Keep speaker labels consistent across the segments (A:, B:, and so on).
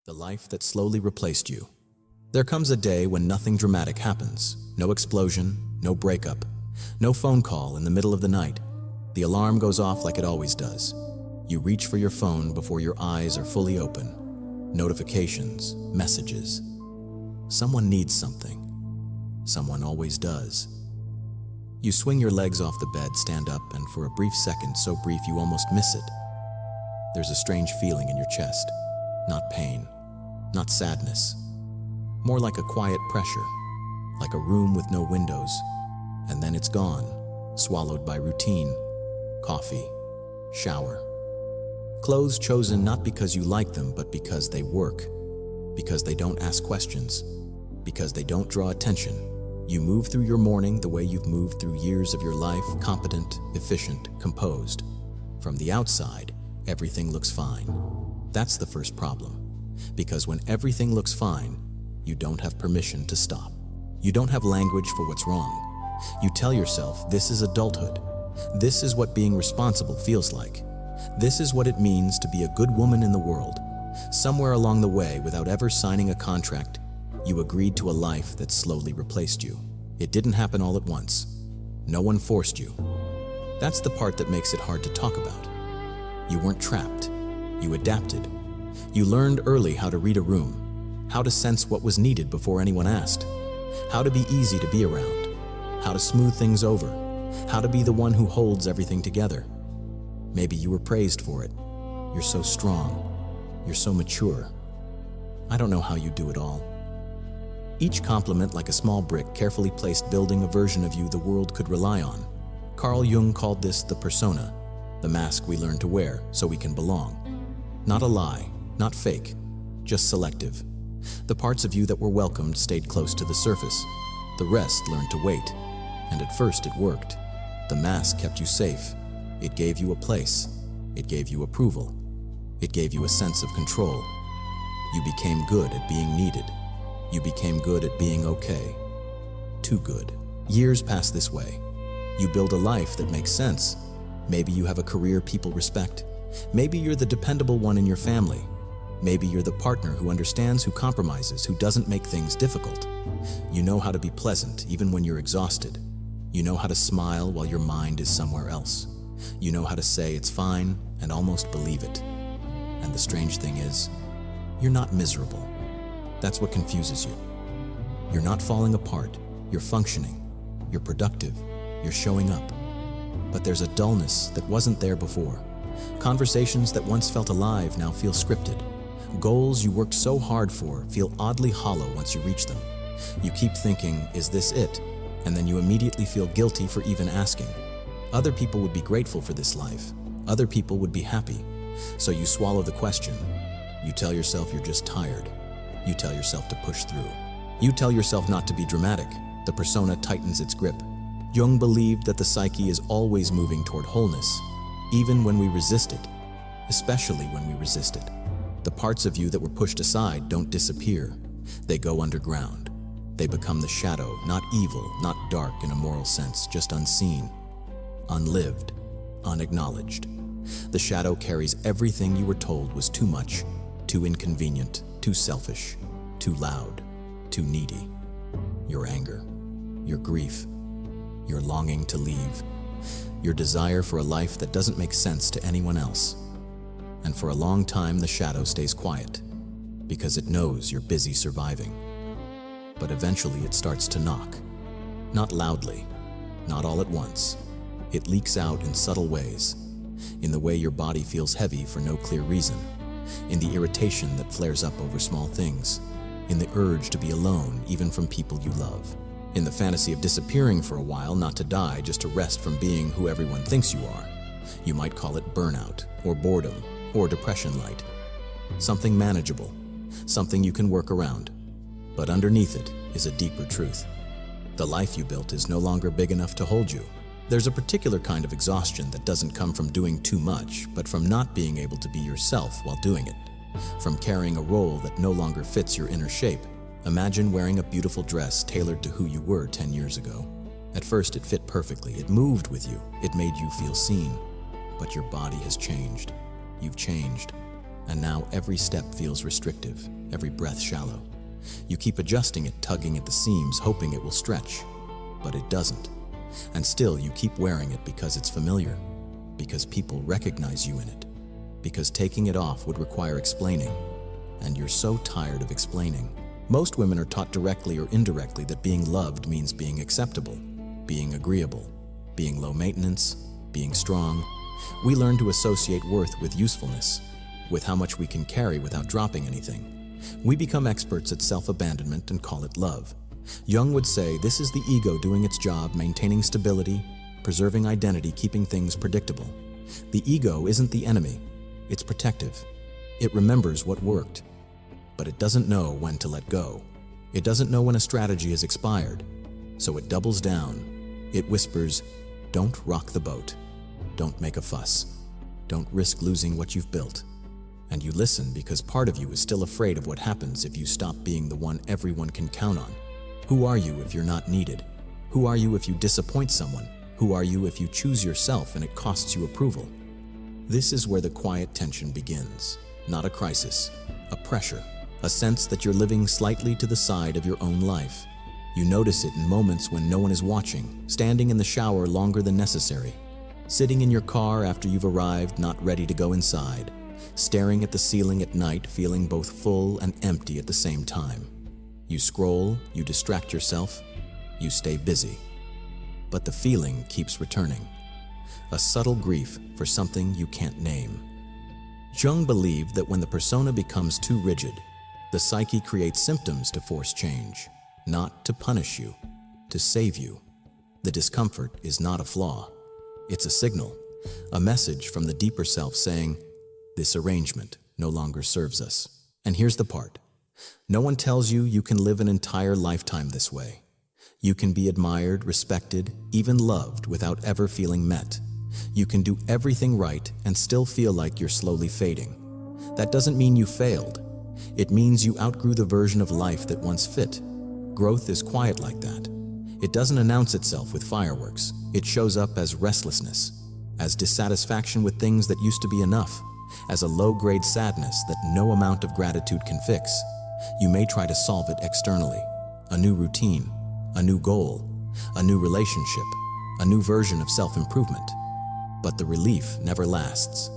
A: The life that slowly replaced you. There comes a day when nothing dramatic happens. No explosion, no breakup, no phone call in the middle of the night. The alarm goes off like it always does. You reach for your phone before your eyes are fully open. Notifications, messages. Someone needs something. Someone always does. You swing your legs off the bed, stand up, and for a brief second, so brief you almost miss it. There's a strange feeling in your chest. Not pain, not sadness. More like a quiet pressure, like a room with no windows. And then it's gone, swallowed by routine, coffee, shower. Clothes chosen not because you like them, but because they work. Because they don't ask questions. Because they don't draw attention. You move through your morning the way you've moved through years of your life, competent, efficient, composed. From the outside, everything looks fine. That's the first problem. Because when everything looks fine, you don't have permission to stop. You don't have language for what's wrong. You tell yourself, this is adulthood. This is what being responsible feels like. This is what it means to be a good woman in the world. Somewhere along the way, without ever signing a contract, you agreed to a life that slowly replaced you. It didn't happen all at once. No one forced you. That's the part that makes it hard to talk about. You weren't trapped. You adapted. You learned early how to read a room, how to sense what was needed before anyone asked, how to be easy to be around, how to smooth things over, how to be the one who holds everything together. Maybe you were praised for it. You're so strong. You're so mature. I don't know how you do it all. Each compliment, like a small brick carefully placed, building a version of you the world could rely on. Carl Jung called this the persona, the mask we learn to wear so we can belong. Not a lie, not fake, just selective. The parts of you that were welcomed stayed close to the surface. The rest learned to wait. And at first it worked. The mask kept you safe. It gave you a place. It gave you approval. It gave you a sense of control. You became good at being needed. You became good at being okay. Too good. Years pass this way. You build a life that makes sense. Maybe you have a career people respect. Maybe you're the dependable one in your family. Maybe you're the partner who understands, who compromises, who doesn't make things difficult. You know how to be pleasant even when you're exhausted. You know how to smile while your mind is somewhere else. You know how to say it's fine and almost believe it. And the strange thing is, you're not miserable. That's what confuses you. You're not falling apart. You're functioning. You're productive. You're showing up. But there's a dullness that wasn't there before. Conversations that once felt alive now feel scripted. Goals you worked so hard for feel oddly hollow once you reach them. You keep thinking, is this it? And then you immediately feel guilty for even asking. Other people would be grateful for this life. Other people would be happy. So you swallow the question. You tell yourself you're just tired. You tell yourself to push through. You tell yourself not to be dramatic. The persona tightens its grip. Jung believed that the psyche is always moving toward wholeness, even when we resist it, especially when we resist it. The parts of you that were pushed aside don't disappear. They go underground. They become the shadow, not evil, not dark in a moral sense, just unseen, unlived, unacknowledged. The shadow carries everything you were told was too much, too inconvenient, too selfish, too loud, too needy. Your anger, your grief, your longing to leave, your desire for a life that doesn't make sense to anyone else. And for a long time, the shadow stays quiet because it knows you're busy surviving. But eventually it starts to knock. Not loudly, not all at once. It leaks out in subtle ways, in the way your body feels heavy for no clear reason, in the irritation that flares up over small things, in the urge to be alone even from people you love, in the fantasy of disappearing for a while, not to die, just to rest from being who everyone thinks you are. You might call it burnout, or boredom, or depression light. Something manageable, something you can work around. But underneath it is a deeper truth. The life you built is no longer big enough to hold you. There's a particular kind of exhaustion that doesn't come from doing too much, but from not being able to be yourself while doing it. From carrying a role that no longer fits your inner shape. Imagine wearing a beautiful dress tailored to who you were 10 years ago. At first it fit perfectly, it moved with you, it made you feel seen. But your body has changed. You've changed. And now every step feels restrictive, every breath shallow. You keep adjusting it, tugging at the seams, hoping it will stretch. But it doesn't. And still you keep wearing it because it's familiar, because people recognize you in it, because taking it off would require explaining. And you're so tired of explaining. Most women are taught directly or indirectly that being loved means being acceptable, being agreeable, being low maintenance, being strong. We learn to associate worth with usefulness, with how much we can carry without dropping anything. We become experts at self-abandonment and call it love. Jung would say this is the ego doing its job, maintaining stability, preserving identity, keeping things predictable. The ego isn't the enemy, it's protective. It remembers what worked, but it doesn't know when to let go. It doesn't know when a strategy has expired, so it doubles down. It whispers, don't rock the boat, don't make a fuss, don't risk losing what you've built. And you listen because part of you is still afraid of what happens if you stop being the one everyone can count on. Who are you if you're not needed? Who are you if you disappoint someone? Who are you if you choose yourself and it costs you approval? This is where the quiet tension begins. Not a crisis, a pressure, a sense that you're living slightly to the side of your own life. You notice it in moments when no one is watching, standing in the shower longer than necessary, sitting in your car after you've arrived, not ready to go inside, staring at the ceiling at night, feeling both full and empty at the same time. You scroll, you distract yourself, you stay busy. But the feeling keeps returning. A subtle grief for something you can't name. Jung believed that when the persona becomes too rigid, the psyche creates symptoms to force change, not to punish you, to save you. The discomfort is not a flaw. It's a signal, a message from the deeper self saying, this arrangement no longer serves us. And here's the part. No one tells you you can live an entire lifetime this way. You can be admired, respected, even loved without ever feeling met. You can do everything right and still feel like you're slowly fading. That doesn't mean you failed. It means you outgrew the version of life that once fit. Growth is quiet like that. It doesn't announce itself with fireworks. It shows up as restlessness, as dissatisfaction with things that used to be enough, as a low-grade sadness that no amount of gratitude can fix. You may try to solve it externally. A new routine, a new goal, a new relationship, a new version of self-improvement. But the relief never lasts.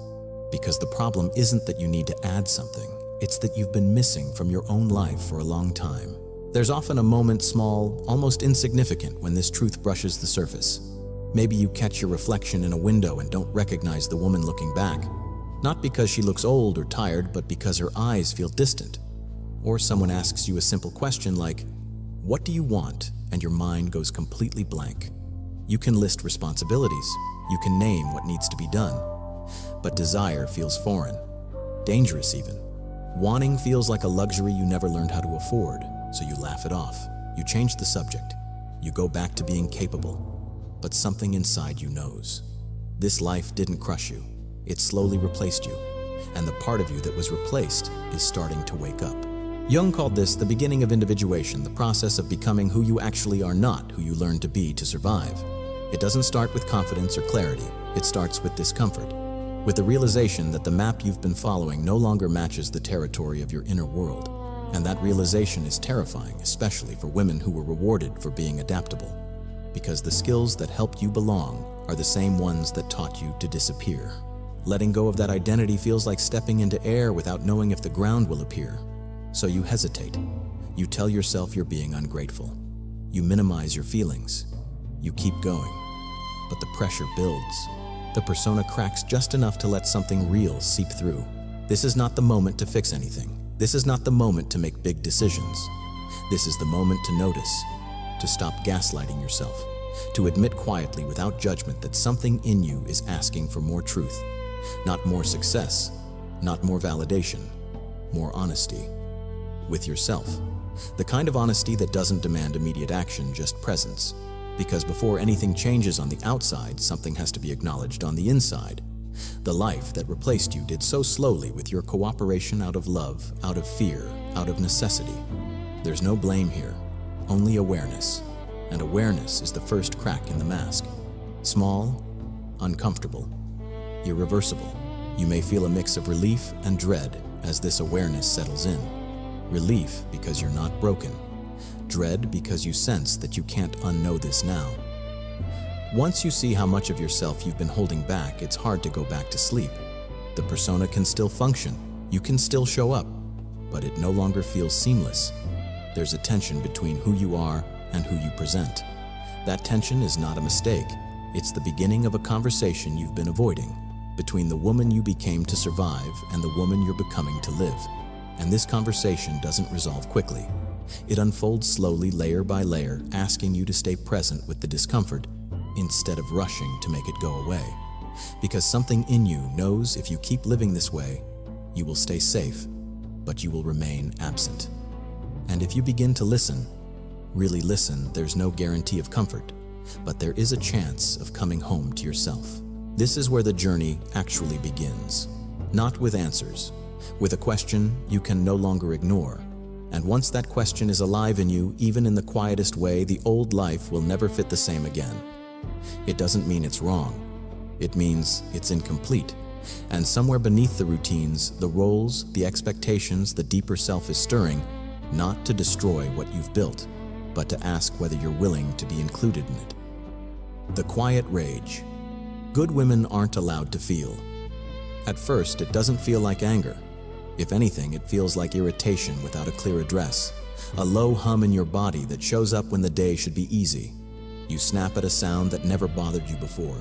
A: Because the problem isn't that you need to add something, it's that you've been missing from your own life for a long time. There's often a moment, small, almost insignificant, when this truth brushes the surface. Maybe you catch your reflection in a window and don't recognize the woman looking back. Not because she looks old or tired, but because her eyes feel distant. Or someone asks you a simple question like, what do you want? And your mind goes completely blank. You can list responsibilities. You can name what needs to be done. But desire feels foreign, dangerous even. Wanting feels like a luxury you never learned how to afford, so you laugh it off. You change the subject. You go back to being capable. But something inside you knows. This life didn't crush you. It slowly replaced you. And the part of you that was replaced is starting to wake up. Jung called this the beginning of individuation, the process of becoming who you actually are, not who you learned to be to survive. It doesn't start with confidence or clarity. It starts with discomfort, with the realization that the map you've been following no longer matches the territory of your inner world. And that realization is terrifying, especially for women who were rewarded for being adaptable. Because the skills that helped you belong are the same ones that taught you to disappear. Letting go of that identity feels like stepping into air without knowing if the ground will appear. So you hesitate. You tell yourself you're being ungrateful. You minimize your feelings. You keep going. But the pressure builds. The persona cracks just enough to let something real seep through. This is not the moment to fix anything. This is not the moment to make big decisions. This is the moment to notice, to stop gaslighting yourself, to admit quietly without judgment that something in you is asking for more truth. Not more success, not more validation, more honesty. With yourself. The kind of honesty that doesn't demand immediate action, just presence. Because before anything changes on the outside, something has to be acknowledged on the inside. The life that replaced you did so slowly with your cooperation out of love, out of fear, out of necessity. There's no blame here, only awareness. And awareness is the first crack in the mask. Small, uncomfortable, irreversible. You may feel a mix of relief and dread as this awareness settles in. Relief because you're not broken. Dread because you sense that you can't unknow this now. Once you see how much of yourself you've been holding back, it's hard to go back to sleep. The persona can still function, you can still show up, but it no longer feels seamless. There's a tension between who you are and who you present. That tension is not a mistake. It's the beginning of a conversation you've been avoiding, between the woman you became to survive and the woman you're becoming to live. And this conversation doesn't resolve quickly. It unfolds slowly, layer by layer, asking you to stay present with the discomfort instead of rushing to make it go away. Because something in you knows if you keep living this way, you will stay safe, but you will remain absent. And if you begin to listen, really listen, there's no guarantee of comfort, but there is a chance of coming home to yourself. This is where the journey actually begins. Not with answers, with a question you can no longer ignore. And once that question is alive in you, even in the quietest way, the old life will never fit the same again. It doesn't mean it's wrong. It means it's incomplete. And somewhere beneath the routines, the roles, the expectations, the deeper self is stirring, not to destroy what you've built, but to ask whether you're willing to be included in it. The quiet rage. Good women aren't allowed to feel. At first, it doesn't feel like anger. If anything, it feels like irritation without a clear address, a low hum in your body that shows up when the day should be easy. You snap at a sound that never bothered you before.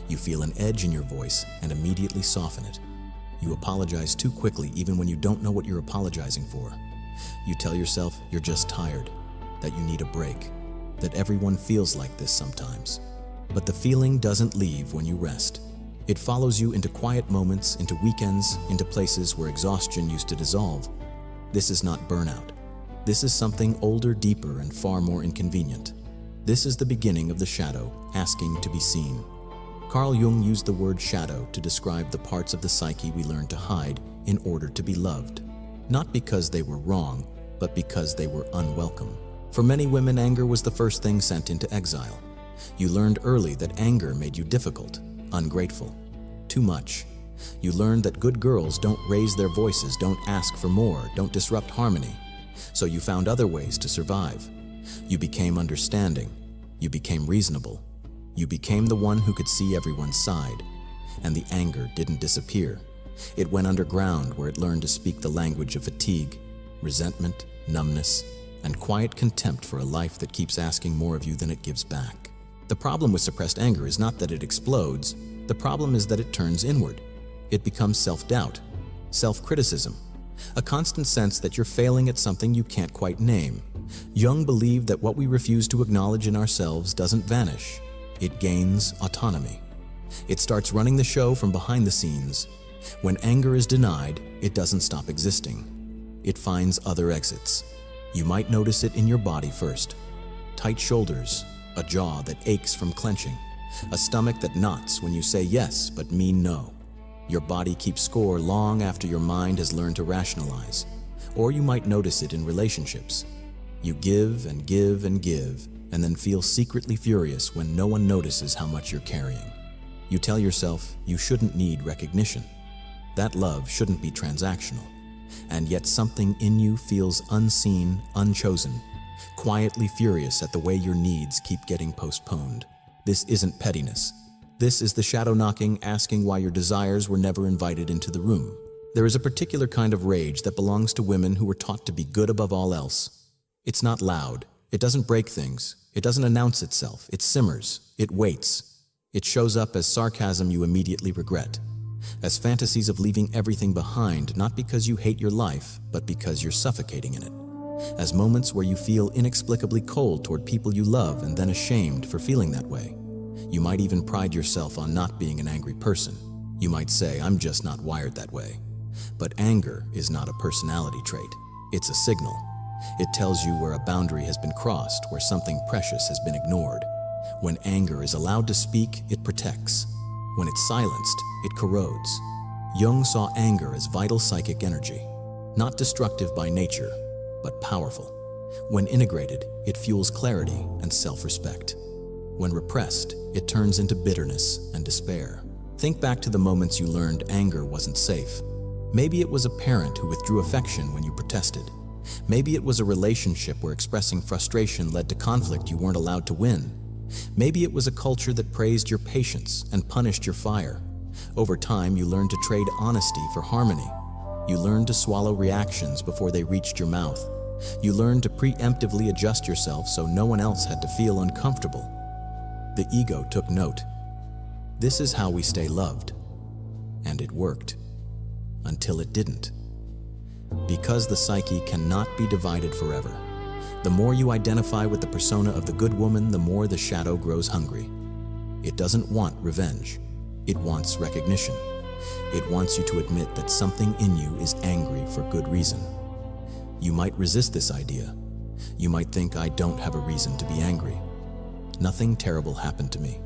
A: You feel an edge in your voice and immediately soften it. You apologize too quickly even when you don't know what you're apologizing for. You tell yourself you're just tired, that you need a break, that everyone feels like this sometimes. But the feeling doesn't leave when you rest. It follows you into quiet moments, into weekends, into places where exhaustion used to dissolve. This is not burnout. This is something older, deeper, and far more inconvenient. This is the beginning of the shadow, asking to be seen. Carl Jung used the word shadow to describe the parts of the psyche we learn to hide in order to be loved. Not because they were wrong, but because they were unwelcome. For many women, anger was the first thing sent into exile. You learned early that anger made you difficult, ungrateful, too much. You learned that good girls don't raise their voices, don't ask for more, don't disrupt harmony. So you found other ways to survive. You became understanding. You became reasonable. You became the one who could see everyone's side. And the anger didn't disappear. It went underground where it learned to speak the language of fatigue, resentment, numbness, and quiet contempt for a life that keeps asking more of you than it gives back. The problem with suppressed anger is not that it explodes. The problem is that it turns inward. It becomes self-doubt, self-criticism, a constant sense that you're failing at something you can't quite name. Jung believed that what we refuse to acknowledge in ourselves doesn't vanish. It gains autonomy. It starts running the show from behind the scenes. When anger is denied, it doesn't stop existing. It finds other exits. You might notice it in your body first. Tight shoulders, a jaw that aches from clenching, a stomach that knots when you say yes but mean no. Your body keeps score long after your mind has learned to rationalize. Or you might notice it in relationships. You give and give and give, and then feel secretly furious when no one notices how much you're carrying. You tell yourself you shouldn't need recognition. That love shouldn't be transactional. And yet something in you feels unseen, unchosen, quietly furious at the way your needs keep getting postponed. This isn't pettiness. This is the shadow knocking, asking why your desires were never invited into the room. There is a particular kind of rage that belongs to women who were taught to be good above all else. It's not loud. It doesn't break things. It doesn't announce itself. It simmers. It waits. It shows up as sarcasm you immediately regret, as fantasies of leaving everything behind, not because you hate your life, but because you're suffocating in it, as moments where you feel inexplicably cold toward people you love and then ashamed for feeling that way. You might even pride yourself on not being an angry person. You might say, I'm just not wired that way. But anger is not a personality trait. It's a signal. It tells you where a boundary has been crossed, where something precious has been ignored. When anger is allowed to speak, it protects. When it's silenced, it corrodes. Jung saw anger as vital psychic energy, not destructive by nature, but powerful. When integrated, it fuels clarity and self-respect. When repressed, it turns into bitterness and despair. Think back to the moments you learned anger wasn't safe. Maybe it was a parent who withdrew affection when you protested. Maybe it was a relationship where expressing frustration led to conflict you weren't allowed to win. Maybe it was a culture that praised your patience and punished your fire. Over time, you learned to trade honesty for harmony. You learned to swallow reactions before they reached your mouth. You learned to preemptively adjust yourself so no one else had to feel uncomfortable. The ego took note. This is how we stay loved. And it worked. Until it didn't. Because the psyche cannot be divided forever. The more you identify with the persona of the good woman, the more the shadow grows hungry. It doesn't want revenge. It wants recognition. It wants you to admit that something in you is angry for good reason. You might resist this idea. You might think, I don't have a reason to be angry. Nothing terrible happened to me.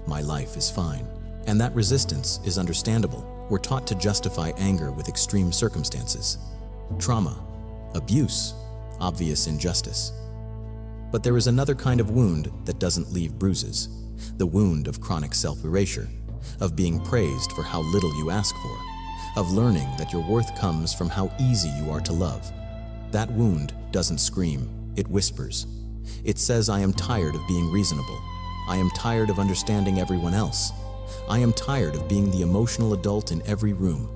A: My life is fine. And that resistance is understandable. We're taught to justify anger with extreme circumstances. Trauma, abuse, obvious injustice. But there is another kind of wound that doesn't leave bruises. The wound of chronic self-erasure, of being praised for how little you ask for, of learning that your worth comes from how easy you are to love. That wound doesn't scream, it whispers. It says, I am tired of being reasonable. I am tired of understanding everyone else. I am tired of being the emotional adult in every room.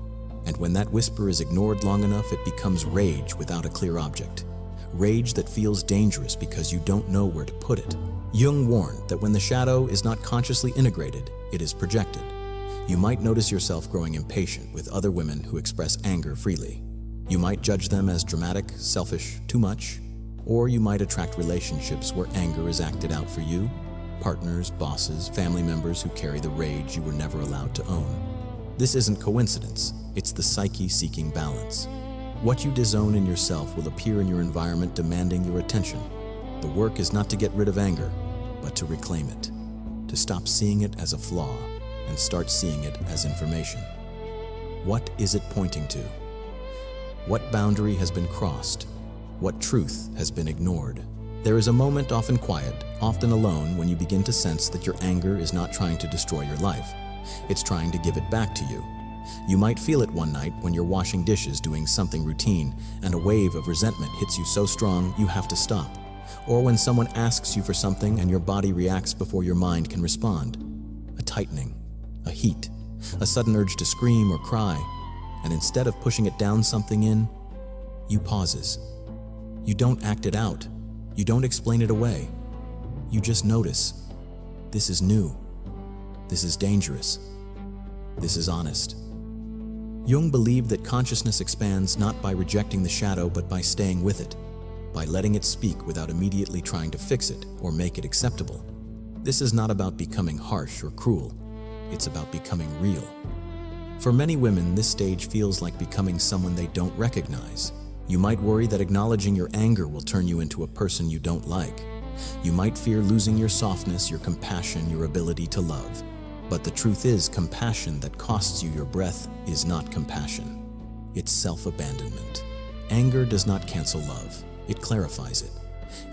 A: And when that whisper is ignored long enough, it becomes rage without a clear object. Rage that feels dangerous because you don't know where to put it. Jung warned that when the shadow is not consciously integrated, it is projected. You might notice yourself growing impatient with other women who express anger freely. You might judge them as dramatic, selfish, too much, or you might attract relationships where anger is acted out for you. Partners, bosses, family members who carry the rage you were never allowed to own. This isn't coincidence, it's the psyche seeking balance. What you disown in yourself will appear in your environment demanding your attention. The work is not to get rid of anger, but to reclaim it, to stop seeing it as a flaw and start seeing it as information. What is it pointing to? What boundary has been crossed? What truth has been ignored? There is a moment, often quiet, often alone, when you begin to sense that your anger is not trying to destroy your life. It's trying to give it back to you. You might feel it one night when you're washing dishes doing something routine and a wave of resentment hits you so strong you have to stop. Or when someone asks you for something and your body reacts before your mind can respond. A tightening, a heat, a sudden urge to scream or cry, and instead of pushing it down something in, you pauses. You don't act it out. You don't explain it away. You just notice. This is new. This is dangerous. This is honest. Jung believed that consciousness expands not by rejecting the shadow but by staying with it, by letting it speak without immediately trying to fix it or make it acceptable. This is not about becoming harsh or cruel. It's about becoming real. For many women, this stage feels like becoming someone they don't recognize. You might worry that acknowledging your anger will turn you into a person you don't like. You might fear losing your softness, your compassion, your ability to love. But the truth is, compassion that costs you your breath is not compassion. It's self-abandonment. Anger does not cancel love. It clarifies it.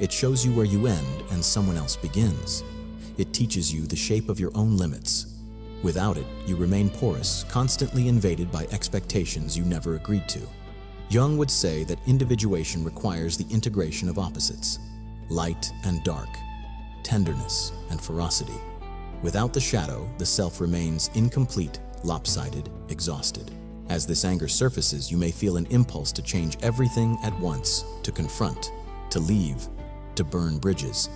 A: It shows you where you end and someone else begins. It teaches you the shape of your own limits. Without it, you remain porous, constantly invaded by expectations you never agreed to. Jung would say that individuation requires the integration of opposites, light and dark, tenderness and ferocity. Without the shadow, the self remains incomplete, lopsided, exhausted. As this anger surfaces, you may feel an impulse to change everything at once, to confront, to leave, to burn bridges.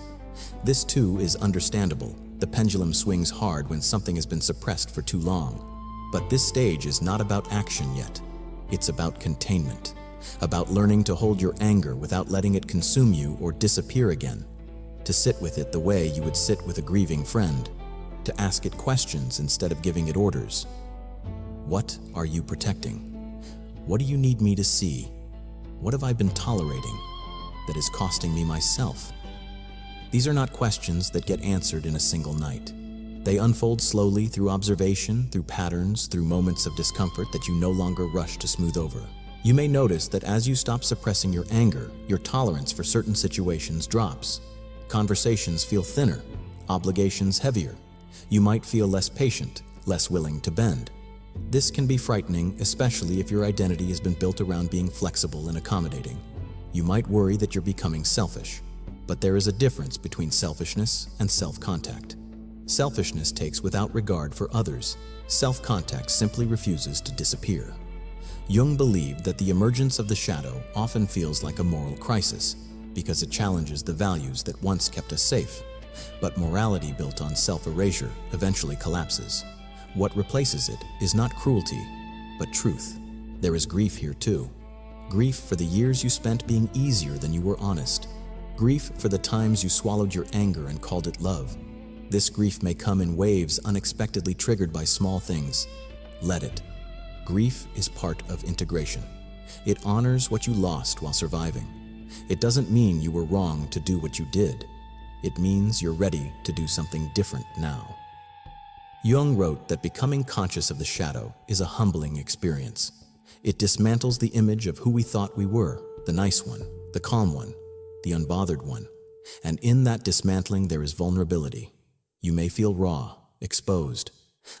A: This too is understandable. The pendulum swings hard when something has been suppressed for too long. But this stage is not about action yet. It's about containment, about learning to hold your anger without letting it consume you or disappear again, to sit with it the way you would sit with a grieving friend, to ask it questions instead of giving it orders. What are you protecting? What do you need me to see? What have I been tolerating that is costing me myself? These are not questions that get answered in a single night. They unfold slowly through observation, through patterns, through moments of discomfort that you no longer rush to smooth over. You may notice that as you stop suppressing your anger, your tolerance for certain situations drops. Conversations feel thinner, obligations heavier. You might feel less patient, less willing to bend. This can be frightening, especially if your identity has been built around being flexible and accommodating. You might worry that you're becoming selfish, but there is a difference between selfishness and self-contact. Selfishness takes without regard for others. Self-contact simply refuses to disappear. Jung believed that the emergence of the shadow often feels like a moral crisis because it challenges the values that once kept us safe. But morality built on self-erasure eventually collapses. What replaces it is not cruelty, but truth. There is grief here too. Grief for the years you spent being easier than you were honest. Grief for the times you swallowed your anger and called it love. This grief may come in waves unexpectedly triggered by small things. Let it. Grief is part of integration. It honors what you lost while surviving. It doesn't mean you were wrong to do what you did. It means you're ready to do something different now. Jung wrote that becoming conscious of the shadow is a humbling experience. It dismantles the image of who we thought we were, the nice one, the calm one, the unbothered one. And in that dismantling there is vulnerability. You may feel raw, exposed,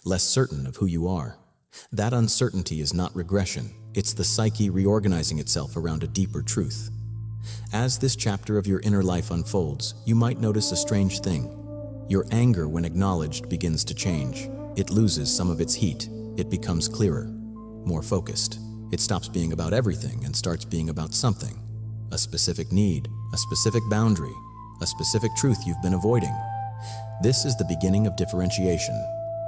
A: less certain of who you are. That uncertainty is not regression. It's the psyche reorganizing itself around a deeper truth. As this chapter of your inner life unfolds, you might notice a strange thing. Your anger, when acknowledged, begins to change. It loses some of its heat. It becomes clearer, more focused. It stops being about everything and starts being about something. A specific need, a specific boundary, a specific truth you've been avoiding. This is the beginning of differentiation,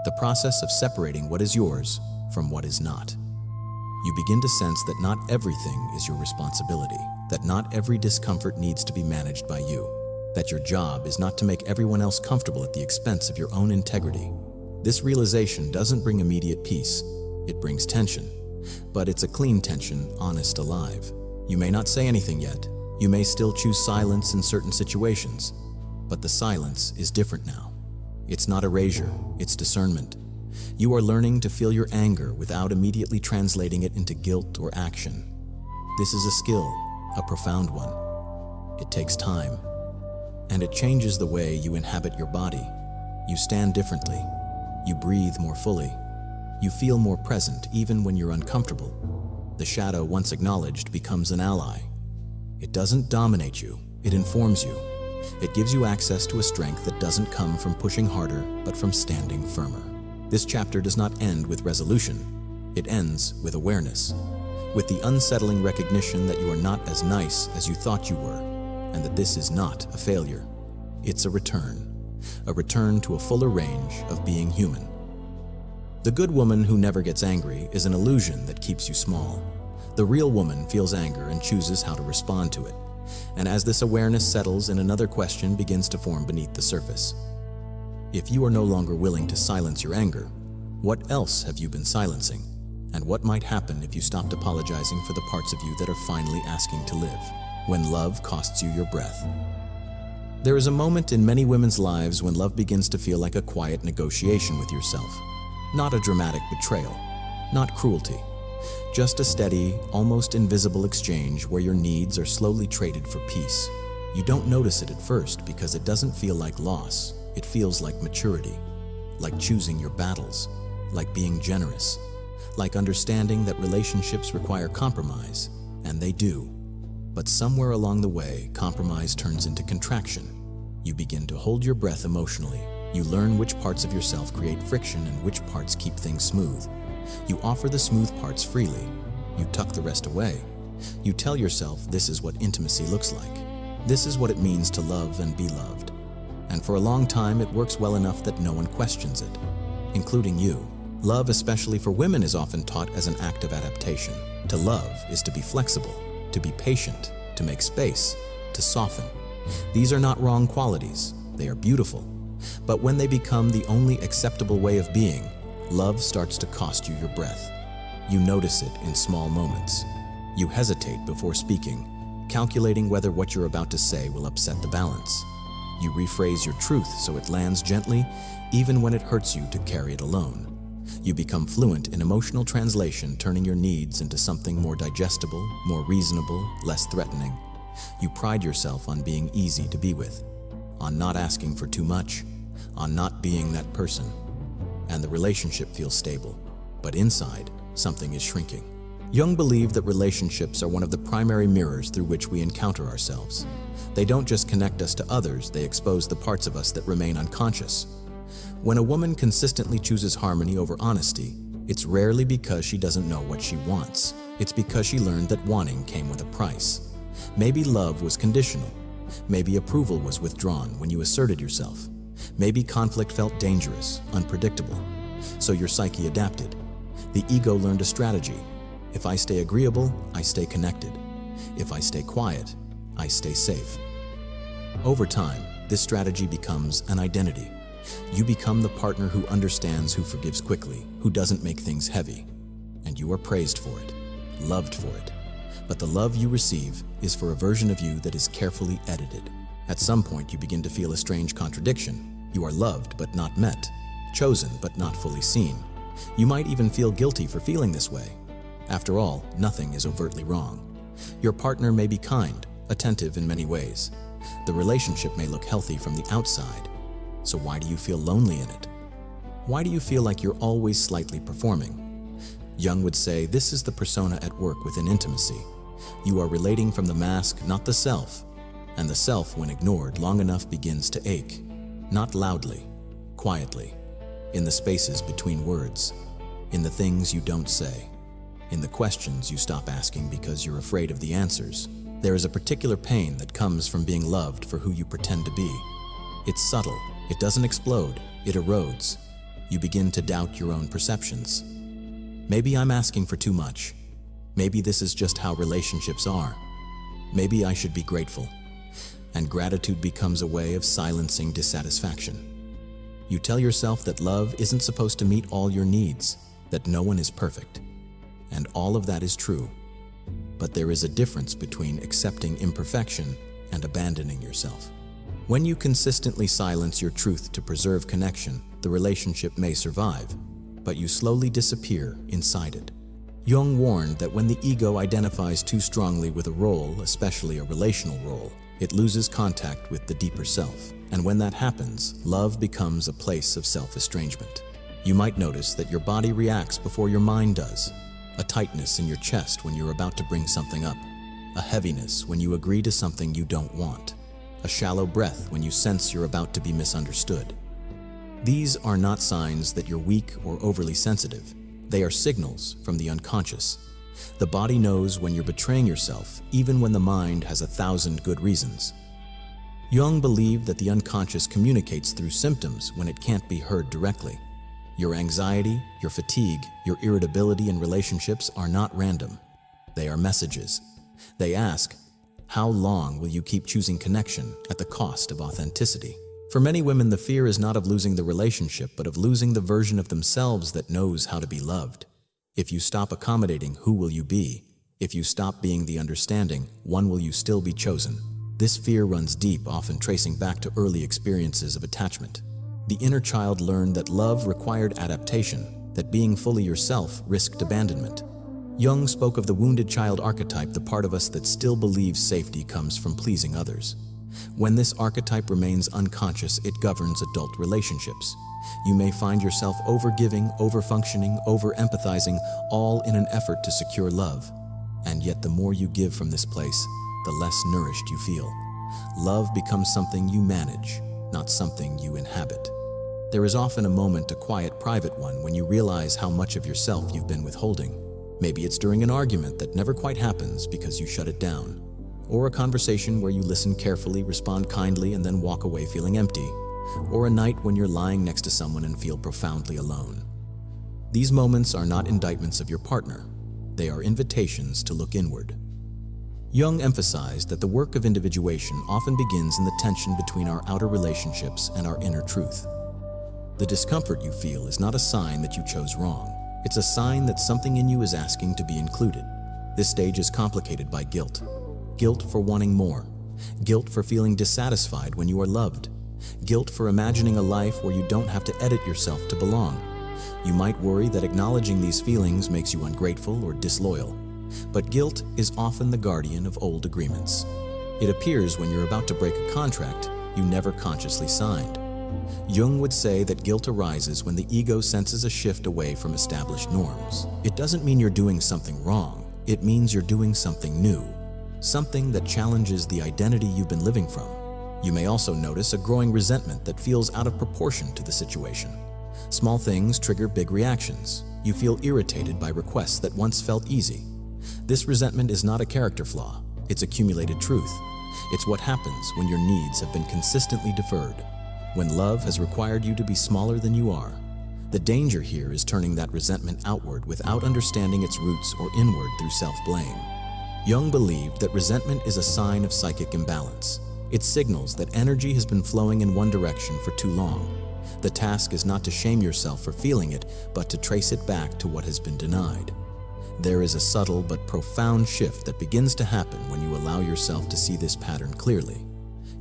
A: the process of separating what is yours from what is not. You begin to sense that not everything is your responsibility, that not every discomfort needs to be managed by you, that your job is not to make everyone else comfortable at the expense of your own integrity. This realization doesn't bring immediate peace. It brings tension, but it's a clean tension, honest, alive. You may not say anything yet. You may still choose silence in certain situations, but the silence is different now. It's not erasure, it's discernment. You are learning to feel your anger without immediately translating it into guilt or action. This is a skill, a profound one. It takes time, and it changes the way you inhabit your body. You stand differently. You breathe more fully. You feel more present even when you're uncomfortable. The shadow, once acknowledged, becomes an ally. It doesn't dominate you, it informs you. It gives you access to a strength that doesn't come from pushing harder, but from standing firmer. This chapter does not end with resolution. It ends with awareness, with the unsettling recognition that you are not as nice as you thought you were, and that this is not a failure. It's a return to a fuller range of being human. The good woman who never gets angry is an illusion that keeps you small. The real woman feels anger and chooses how to respond to it. And as this awareness settles in, another question begins to form beneath the surface. If you are no longer willing to silence your anger, what else have you been silencing? And what might happen if you stopped apologizing for the parts of you that are finally asking to live, when love costs you your breath? There is a moment in many women's lives when love begins to feel like a quiet negotiation with yourself. Not a dramatic betrayal, not cruelty, just a steady, almost invisible exchange where your needs are slowly traded for peace. You don't notice it at first because it doesn't feel like loss. It feels like maturity, like choosing your battles, like being generous, like understanding that relationships require compromise, and they do. But somewhere along the way, compromise turns into contraction. You begin to hold your breath emotionally. You learn which parts of yourself create friction and which parts keep things smooth. You offer the smooth parts freely. You tuck the rest away. You tell yourself this is what intimacy looks like. This is what it means to love and be loved. And for a long time, it works well enough that no one questions it, including you. Love, especially for women, is often taught as an act of adaptation. To love is to be flexible, to be patient, to make space, to soften. These are not wrong qualities. They are beautiful. But when they become the only acceptable way of being, love starts to cost you your breath. You notice it in small moments. You hesitate before speaking, calculating whether what you're about to say will upset the balance. You rephrase your truth so it lands gently, even when it hurts you to carry it alone. You become fluent in emotional translation, turning your needs into something more digestible, more reasonable, less threatening. You pride yourself on being easy to be with, on not asking for too much, on not being that person. and the relationship feels stable. But inside, something is shrinking. Jung believed that relationships are one of the primary mirrors through which we encounter ourselves. They don't just connect us to others, they expose the parts of us that remain unconscious. When a woman consistently chooses harmony over honesty, it's rarely because she doesn't know what she wants. It's because she learned that wanting came with a price. Maybe love was conditional. Maybe approval was withdrawn when you asserted yourself. Maybe conflict felt dangerous, unpredictable. So your psyche adapted. The ego learned a strategy. If I stay agreeable, I stay connected. If I stay quiet, I stay safe. Over time, this strategy becomes an identity. You become the partner who understands, who forgives quickly, who doesn't make things heavy. And you are praised for it, loved for it. But the love you receive is for a version of you that is carefully edited. At some point, you begin to feel a strange contradiction. You are loved but not met, chosen but not fully seen. You might even feel guilty for feeling this way. After all, nothing is overtly wrong. Your partner may be kind, attentive in many ways. The relationship may look healthy from the outside. So why do you feel lonely in it? Why do you feel like you're always slightly performing? Jung would say this is the persona at work within intimacy. You are relating from the mask, not the self. And the self, when ignored long enough, begins to ache. Not loudly, quietly, in the spaces between words, in the things you don't say, in the questions you stop asking because you're afraid of the answers. There is a particular pain that comes from being loved for who you pretend to be. It's subtle. It doesn't explode. It erodes. You begin to doubt your own perceptions. Maybe I'm asking for too much. Maybe this is just how relationships are. Maybe I should be grateful. And gratitude becomes a way of silencing dissatisfaction. You tell yourself that love isn't supposed to meet all your needs, that no one is perfect. And all of that is true. But there is a difference between accepting imperfection and abandoning yourself. When you consistently silence your truth to preserve connection, the relationship may survive, but you slowly disappear inside it. Jung warned that when the ego identifies too strongly with a role, especially a relational role, it loses contact with the deeper self. And when that happens, love becomes a place of self-estrangement. You might notice that your body reacts before your mind does. A tightness in your chest when you're about to bring something up. A heaviness when you agree to something you don't want. A shallow breath when you sense you're about to be misunderstood. These are not signs that you're weak or overly sensitive. They are signals from the unconscious. The body knows when you're betraying yourself, even when the mind has 1,000 good reasons. Jung believed that the unconscious communicates through symptoms when it can't be heard directly. Your anxiety, your fatigue, your irritability in relationships are not random. They are messages. They ask, how long will you keep choosing connection at the cost of authenticity? For many women, the fear is not of losing the relationship, but of losing the version of themselves that knows how to be loved. If you stop accommodating, who will you be? If you stop being the understanding, one will you still be chosen? This fear runs deep, often tracing back to early experiences of attachment. The inner child learned that love required adaptation, that being fully yourself risked abandonment. Jung spoke of the wounded child archetype, the part of us that still believes safety comes from pleasing others. When this archetype remains unconscious, it governs adult relationships. You may find yourself over-giving, over-functioning, over-empathizing, all in an effort to secure love. And yet the more you give from this place, the less nourished you feel. Love becomes something you manage, not something you inhabit. There is often a moment, a quiet, private one, when you realize how much of yourself you've been withholding. Maybe it's during an argument that never quite happens because you shut it down. Or a conversation where you listen carefully, respond kindly, and then walk away feeling empty. Or a night when you're lying next to someone and feel profoundly alone. These moments are not indictments of your partner. They are invitations to look inward. Jung emphasized that the work of individuation often begins in the tension between our outer relationships and our inner truth. The discomfort you feel is not a sign that you chose wrong. It's a sign that something in you is asking to be included. This stage is complicated by guilt. Guilt for wanting more. Guilt for feeling dissatisfied when you are loved. Guilt for imagining a life where you don't have to edit yourself to belong. You might worry that acknowledging these feelings makes you ungrateful or disloyal. But guilt is often the guardian of old agreements. It appears when you're about to break a contract you never consciously signed. Jung would say that guilt arises when the ego senses a shift away from established norms. It doesn't mean you're doing something wrong. It means you're doing something new, something that challenges the identity you've been living from. You may also notice a growing resentment that feels out of proportion to the situation. Small things trigger big reactions. You feel irritated by requests that once felt easy. This resentment is not a character flaw. It's accumulated truth. It's what happens when your needs have been consistently deferred, when love has required you to be smaller than you are. The danger here is turning that resentment outward without understanding its roots, or inward through self-blame. Jung believed that resentment is a sign of psychic imbalance. It signals that energy has been flowing in one direction for too long. The task is not to shame yourself for feeling it, but to trace it back to what has been denied. There is a subtle but profound shift that begins to happen when you allow yourself to see this pattern clearly.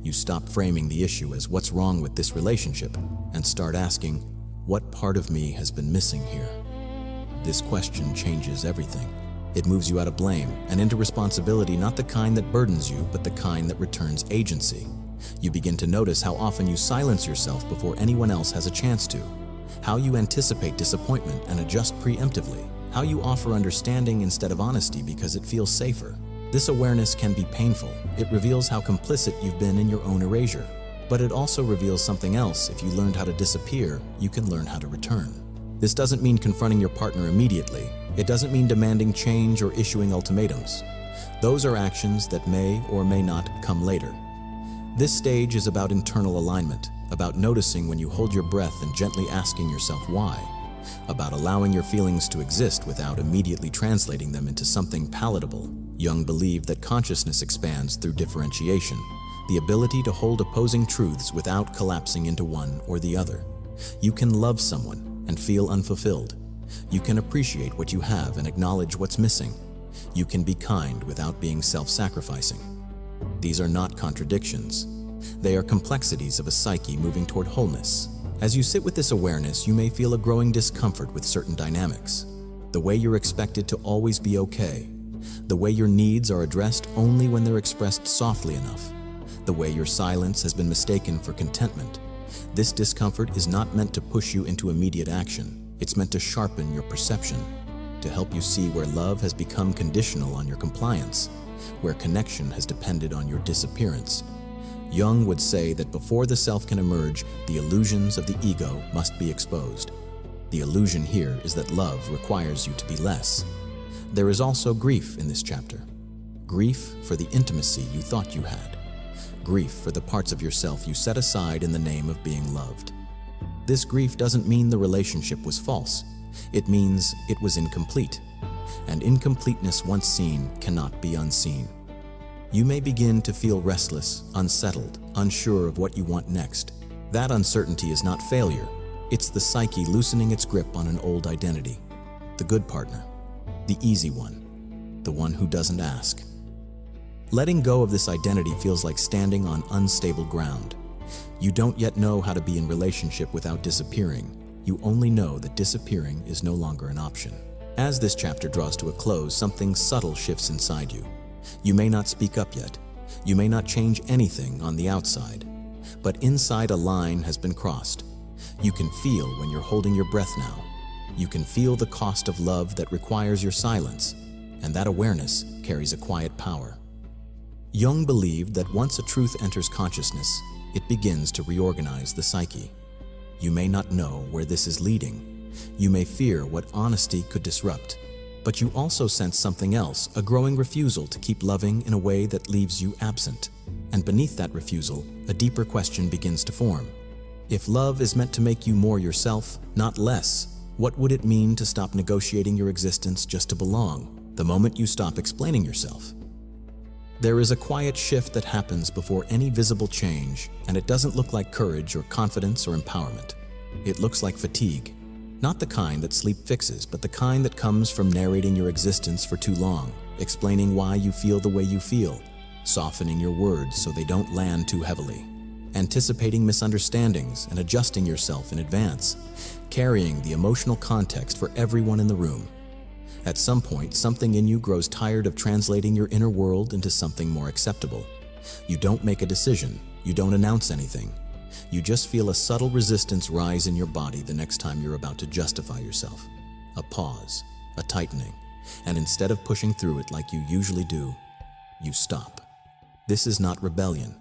A: You stop framing the issue as what's wrong with this relationship and start asking, what part of me has been missing here? This question changes everything. It moves you out of blame and into responsibility, not the kind that burdens you, but the kind that returns agency. You begin to notice how often you silence yourself before anyone else has a chance to, how you anticipate disappointment and adjust preemptively, how you offer understanding instead of honesty because it feels safer. This awareness can be painful. It reveals how complicit you've been in your own erasure. But it also reveals something else. If you learned how to disappear, you can learn how to return. This doesn't mean confronting your partner immediately. It doesn't mean demanding change or issuing ultimatums. Those are actions that may or may not come later. This stage is about internal alignment, about noticing when you hold your breath and gently asking yourself why, about allowing your feelings to exist without immediately translating them into something palatable. Jung believed that consciousness expands through differentiation, the ability to hold opposing truths without collapsing into one or the other. You can love someone and feel unfulfilled. You can appreciate what you have and acknowledge what's missing. You can be kind without being self-sacrificing. These are not contradictions. They are complexities of a psyche moving toward wholeness. As you sit with this awareness, you may feel a growing discomfort with certain dynamics. The way you're expected to always be okay. The way your needs are addressed only when they're expressed softly enough. The way your silence has been mistaken for contentment. This discomfort is not meant to push you into immediate action. It's meant to sharpen your perception, to help you see where love has become conditional on your compliance, where connection has depended on your disappearance. Jung would say that before the self can emerge, the illusions of the ego must be exposed. The illusion here is that love requires you to be less. There is also grief in this chapter. Grief for the intimacy you thought you had. Grief for the parts of yourself you set aside in the name of being loved. This grief doesn't mean the relationship was false. It means it was incomplete. And incompleteness once seen cannot be unseen. You may begin to feel restless, unsettled, unsure of what you want next. That uncertainty is not failure. It's the psyche loosening its grip on an old identity. The good partner. The easy one. The one who doesn't ask. Letting go of this identity feels like standing on unstable ground. You don't yet know how to be in relationship without disappearing. You only know that disappearing is no longer an option. As this chapter draws to a close, something subtle shifts inside you. You may not speak up yet. You may not change anything on the outside. But inside, a line has been crossed. You can feel when you're holding your breath now. You can feel the cost of love that requires your silence, and that awareness carries a quiet power. Jung believed that once a truth enters consciousness, it begins to reorganize the psyche. You may not know where this is leading. You may fear what honesty could disrupt. But you also sense something else, a growing refusal to keep loving in a way that leaves you absent. And beneath that refusal, a deeper question begins to form. If love is meant to make you more yourself, not less, what would it mean to stop negotiating your existence just to belong, the moment you stop explaining yourself? There is a quiet shift that happens before any visible change, and it doesn't look like courage or confidence or empowerment. It looks like fatigue. Not the kind that sleep fixes, but the kind that comes from narrating your existence for too long, explaining why you feel the way you feel, softening your words so they don't land too heavily, anticipating misunderstandings and adjusting yourself in advance, carrying the emotional context for everyone in the room. At some point, something in you grows tired of translating your inner world into something more acceptable. You don't make a decision. You don't announce anything. You just feel a subtle resistance rise in your body the next time you're about to justify yourself. A pause, a tightening, and instead of pushing through it like you usually do, you stop. This is not rebellion.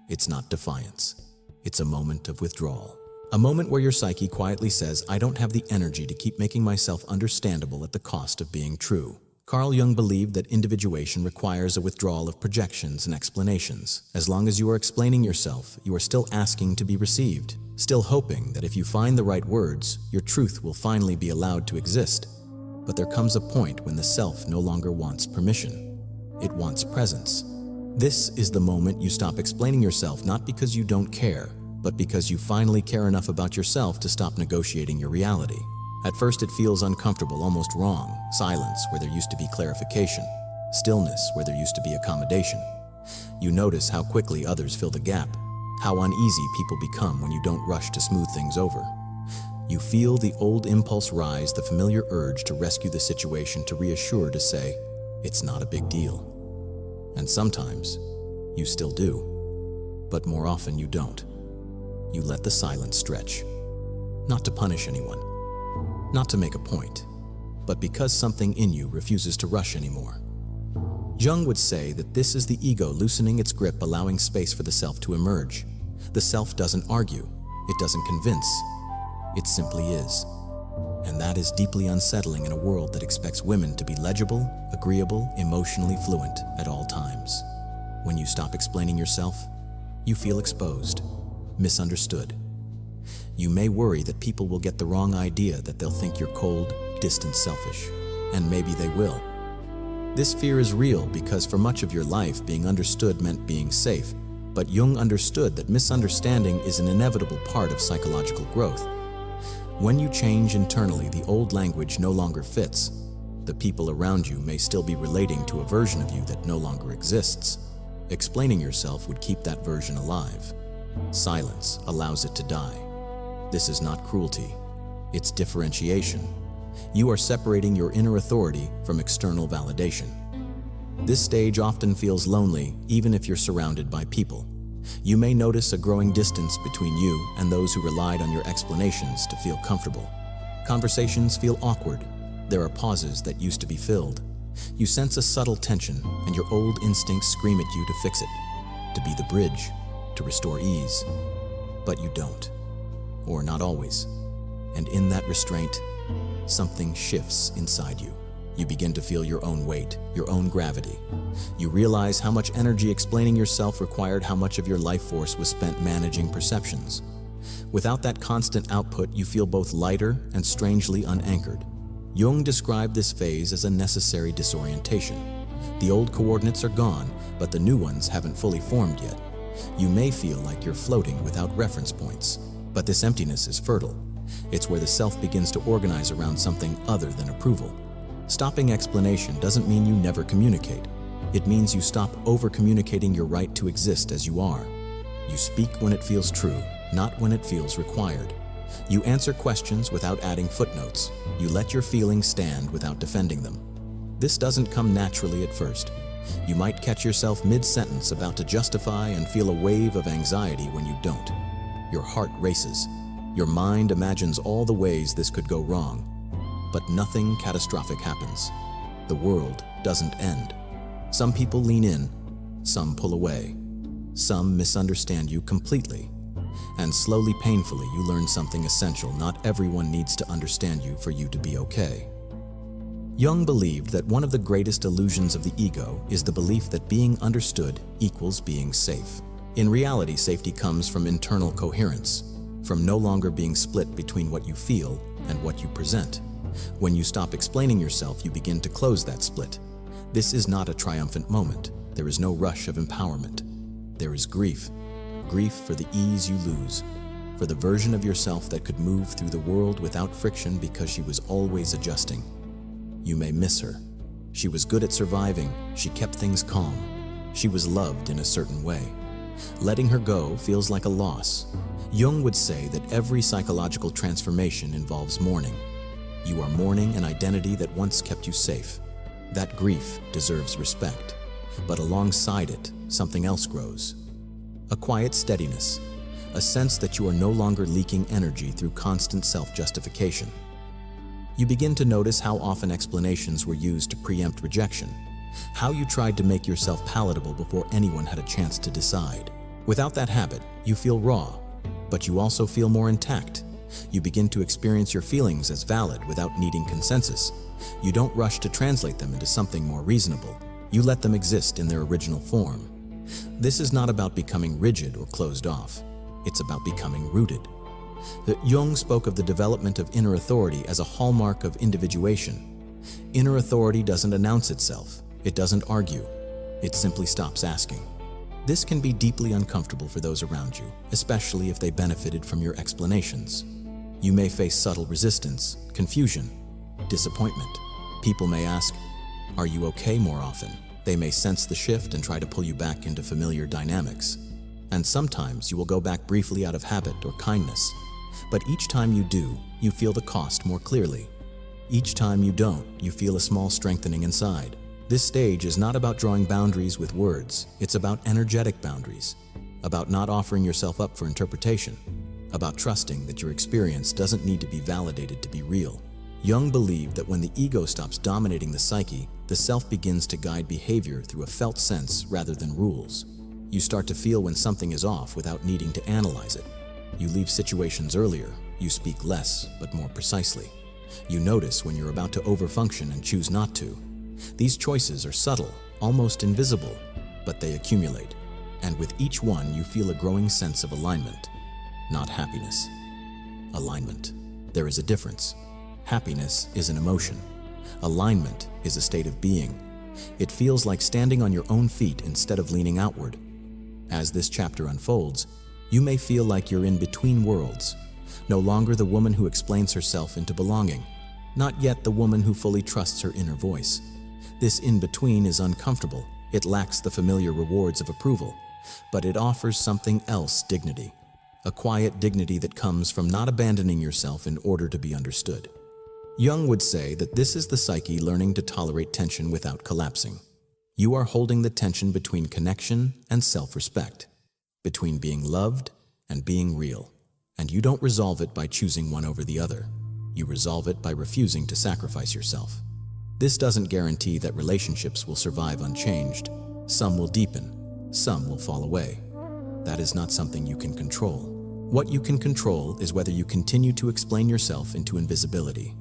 A: It's not defiance. It's a moment of withdrawal. A moment where your psyche quietly says, I don't have the energy to keep making myself understandable at the cost of being true. Carl Jung believed that individuation requires a withdrawal of projections and explanations. As long as you are explaining yourself, you are still asking to be received, still hoping that if you find the right words, your truth will finally be allowed to exist. But there comes a point when the self no longer wants permission. It wants presence. This is the moment you stop explaining yourself, not because you don't care, but because you finally care enough about yourself to stop negotiating your reality. At first it feels uncomfortable, almost wrong. Silence where there used to be clarification. Stillness where there used to be accommodation. You notice how quickly others fill the gap, how uneasy people become when you don't rush to smooth things over. You feel the old impulse rise, the familiar urge to rescue the situation, to reassure, to say, it's not a big deal. And sometimes you still do, but more often you don't. You let the silence stretch, not to punish anyone, not to make a point, but because something in you refuses to rush anymore. Jung would say that this is the ego loosening its grip, allowing space for the self to emerge. The self doesn't argue, it doesn't convince, it simply is. And that is deeply unsettling in a world that expects women to be legible, agreeable, emotionally fluent at all times. When you stop explaining yourself, you feel exposed, misunderstood. You may worry that people will get the wrong idea, that they'll think you're cold, distant, selfish, and maybe they will. This fear is real because for much of your life, being understood meant being safe, but Jung understood that misunderstanding is an inevitable part of psychological growth. When you change internally, the old language no longer fits. The people around you may still be relating to a version of you that no longer exists. Explaining yourself would keep that version alive. Silence allows it to die. This is not cruelty, it's differentiation. You are separating your inner authority from external validation. This stage often feels lonely, even if you're surrounded by people. You may notice a growing distance between you and those who relied on your explanations to feel comfortable. Conversations feel awkward. There are pauses that used to be filled. You sense a subtle tension, and your old instincts scream at you to fix it, to be the bridge, to restore ease. But you don't, or not always. And in that restraint, something shifts inside you. You begin to feel your own weight, your own gravity. You realize how much energy explaining yourself required, how much of your life force was spent managing perceptions. Without that constant output, you feel both lighter and strangely unanchored. Jung described this phase as a necessary disorientation. The old coordinates are gone, but the new ones haven't fully formed yet. You may feel like you're floating without reference points, but this emptiness is fertile. It's where the self begins to organize around something other than approval. Stopping explanation doesn't mean you never communicate. It means you stop over-communicating your right to exist as you are. You speak when it feels true, not when it feels required. You answer questions without adding footnotes. You let your feelings stand without defending them. This doesn't come naturally at first. You might catch yourself mid-sentence about to justify and feel a wave of anxiety when you don't. Your heart races. Your mind imagines all the ways this could go wrong. But nothing catastrophic happens. The world doesn't end. Some people lean in, some pull away. Some misunderstand you completely. And slowly, painfully, you learn something essential. Not everyone needs to understand you for you to be okay. Jung believed that one of the greatest illusions of the ego is the belief that being understood equals being safe. In reality, safety comes from internal coherence, from no longer being split between what you feel and what you present. When you stop explaining yourself, you begin to close that split. This is not a triumphant moment. There is no rush of empowerment. There is grief. Grief for the ease you lose, for the version of yourself that could move through the world without friction because she was always adjusting. You may miss her. She was good at surviving. She kept things calm. She was loved in a certain way. Letting her go feels like a loss. Jung would say that every psychological transformation involves mourning. You are mourning an identity that once kept you safe. That grief deserves respect, but alongside it, something else grows. A quiet steadiness, a sense that you are no longer leaking energy through constant self-justification. You begin to notice how often explanations were used to preempt rejection, how you tried to make yourself palatable before anyone had a chance to decide. Without that habit, you feel raw, but you also feel more intact. You begin to experience your feelings as valid without needing consensus. You don't rush to translate them into something more reasonable. You let them exist in their original form. This is not about becoming rigid or closed off. It's about becoming rooted. Jung spoke of the development of inner authority as a hallmark of individuation. Inner authority doesn't announce itself. It doesn't argue. It simply stops asking. This can be deeply uncomfortable for those around you, especially if they benefited from your explanations. You may face subtle resistance, confusion, disappointment. People may ask, "Are you okay?" more often. They may sense the shift and try to pull you back into familiar dynamics. And sometimes you will go back briefly out of habit or kindness. But each time you do, you feel the cost more clearly. Each time you don't, you feel a small strengthening inside. This stage is not about drawing boundaries with words. It's about energetic boundaries, about not offering yourself up for interpretation, about trusting that your experience doesn't need to be validated to be real. Jung believed that when the ego stops dominating the psyche, the self begins to guide behavior through a felt sense rather than rules. You start to feel when something is off without needing to analyze it. You leave situations earlier. You speak less, but more precisely. You notice when you're about to overfunction and choose not to. These choices are subtle, almost invisible, but they accumulate. And with each one, you feel a growing sense of alignment. Not happiness. Alignment. There is a difference. Happiness is an emotion. Alignment is a state of being. It feels like standing on your own feet instead of leaning outward. As this chapter unfolds, you may feel like you're in between worlds, no longer the woman who explains herself into belonging, not yet the woman who fully trusts her inner voice. This in-between is uncomfortable. It lacks the familiar rewards of approval, but it offers something else: dignity. A quiet dignity that comes from not abandoning yourself in order to be understood. Jung would say that this is the psyche learning to tolerate tension without collapsing. You are holding the tension between connection and self-respect, between being loved and being real, and you don't resolve it by choosing one over the other. You resolve it by refusing to sacrifice yourself. This doesn't guarantee that relationships will survive unchanged. Some will deepen, some will fall away. That is not something you can control. What you can control is whether you continue to explain yourself into invisibility,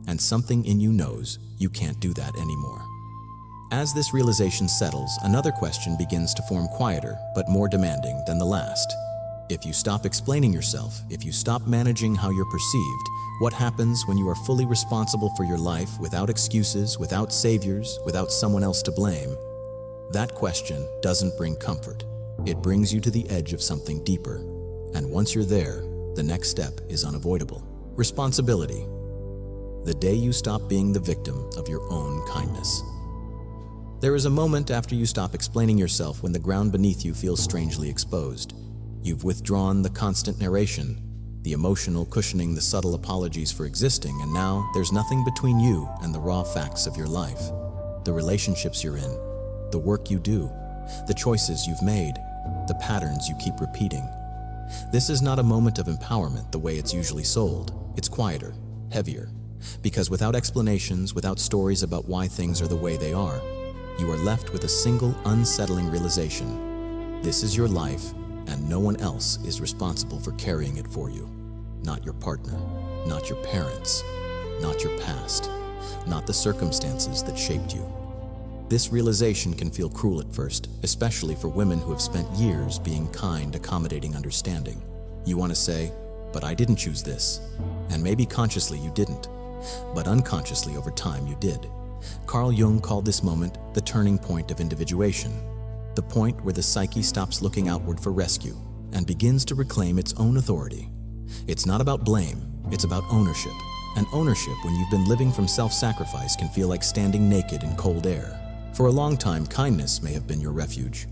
A: and something in you knows you can't do that anymore. As this realization settles, another question begins to form, quieter but more demanding than the last. If you stop explaining yourself, if you stop managing how you're perceived, what happens when you are fully responsible for your life without excuses, without saviors, without someone else to blame? That question doesn't bring comfort. It brings you to the edge of something deeper. And once you're there, the next step is unavoidable. Responsibility. The day you stop being the victim of your own kindness. There is a moment after you stop explaining yourself when the ground beneath you feels strangely exposed. You've withdrawn the constant narration, the emotional cushioning, the subtle apologies for existing, and now there's nothing between you and the raw facts of your life. The relationships you're in, the work you do, the choices you've made, the patterns you keep repeating. This is not a moment of empowerment the way it's usually sold. It's quieter, heavier, because without explanations, without stories about why things are the way they are, you are left with a single unsettling realization. This is your life, and no one else is responsible for carrying it for you. Not your partner, not your parents, not your past, not the circumstances that shaped you. This realization can feel cruel at first, especially for women who have spent years being kind, accommodating, understanding. You want to say, "But I didn't choose this." And maybe consciously you didn't, but unconsciously over time you did. Carl Jung called this moment the turning point of individuation, the point where the psyche stops looking outward for rescue and begins to reclaim its own authority. It's not about blame, it's about ownership. And ownership, when you've been living from self-sacrifice, can feel like standing naked in cold air. For a long time, kindness may have been your refuge.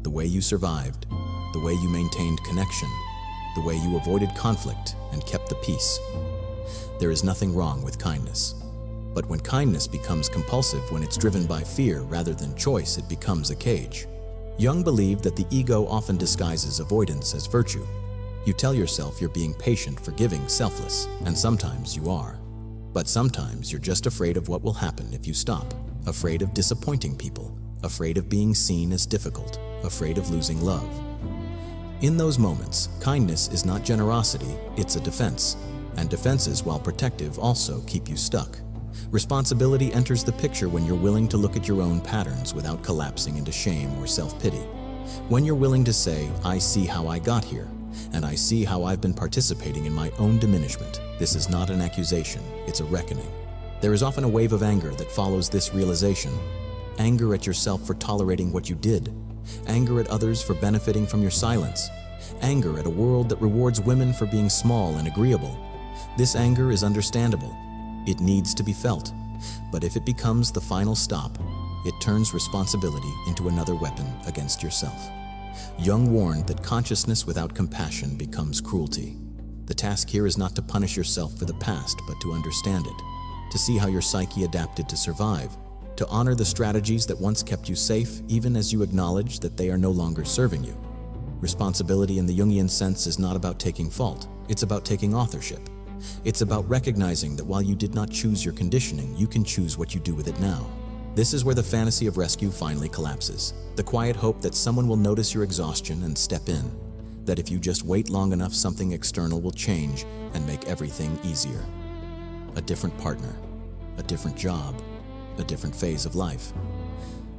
A: The way you survived, the way you maintained connection, the way you avoided conflict and kept the peace. There is nothing wrong with kindness. But when kindness becomes compulsive, when it's driven by fear rather than choice, it becomes a cage. Jung believed that the ego often disguises avoidance as virtue. You tell yourself you're being patient, forgiving, selfless, and sometimes you are. But sometimes you're just afraid of what will happen if you stop, afraid of disappointing people, afraid of being seen as difficult, afraid of losing love. In those moments, kindness is not generosity, it's a defense. And defenses, while protective, also keep you stuck. Responsibility enters the picture when you're willing to look at your own patterns without collapsing into shame or self-pity. When you're willing to say, I see how I got here, and I see how I've been participating in my own diminishment. This is not an accusation, it's a reckoning. There is often a wave of anger that follows this realization. Anger at yourself for tolerating what you did. Anger at others for benefiting from your silence. Anger at a world that rewards women for being small and agreeable. This anger is understandable. It needs to be felt. But if it becomes the final stop, it turns responsibility into another weapon against yourself. Jung warned that consciousness without compassion becomes cruelty. The task here is not to punish yourself for the past, but to understand it, to see how your psyche adapted to survive, to honor the strategies that once kept you safe, even as you acknowledge that they are no longer serving you. Responsibility in the Jungian sense is not about taking fault, it's about taking authorship. It's about recognizing that while you did not choose your conditioning, you can choose what you do with it now. This is where the fantasy of rescue finally collapses. The quiet hope that someone will notice your exhaustion and step in. That if you just wait long enough, something external will change and make everything easier. A different partner, a different job, a different phase of life.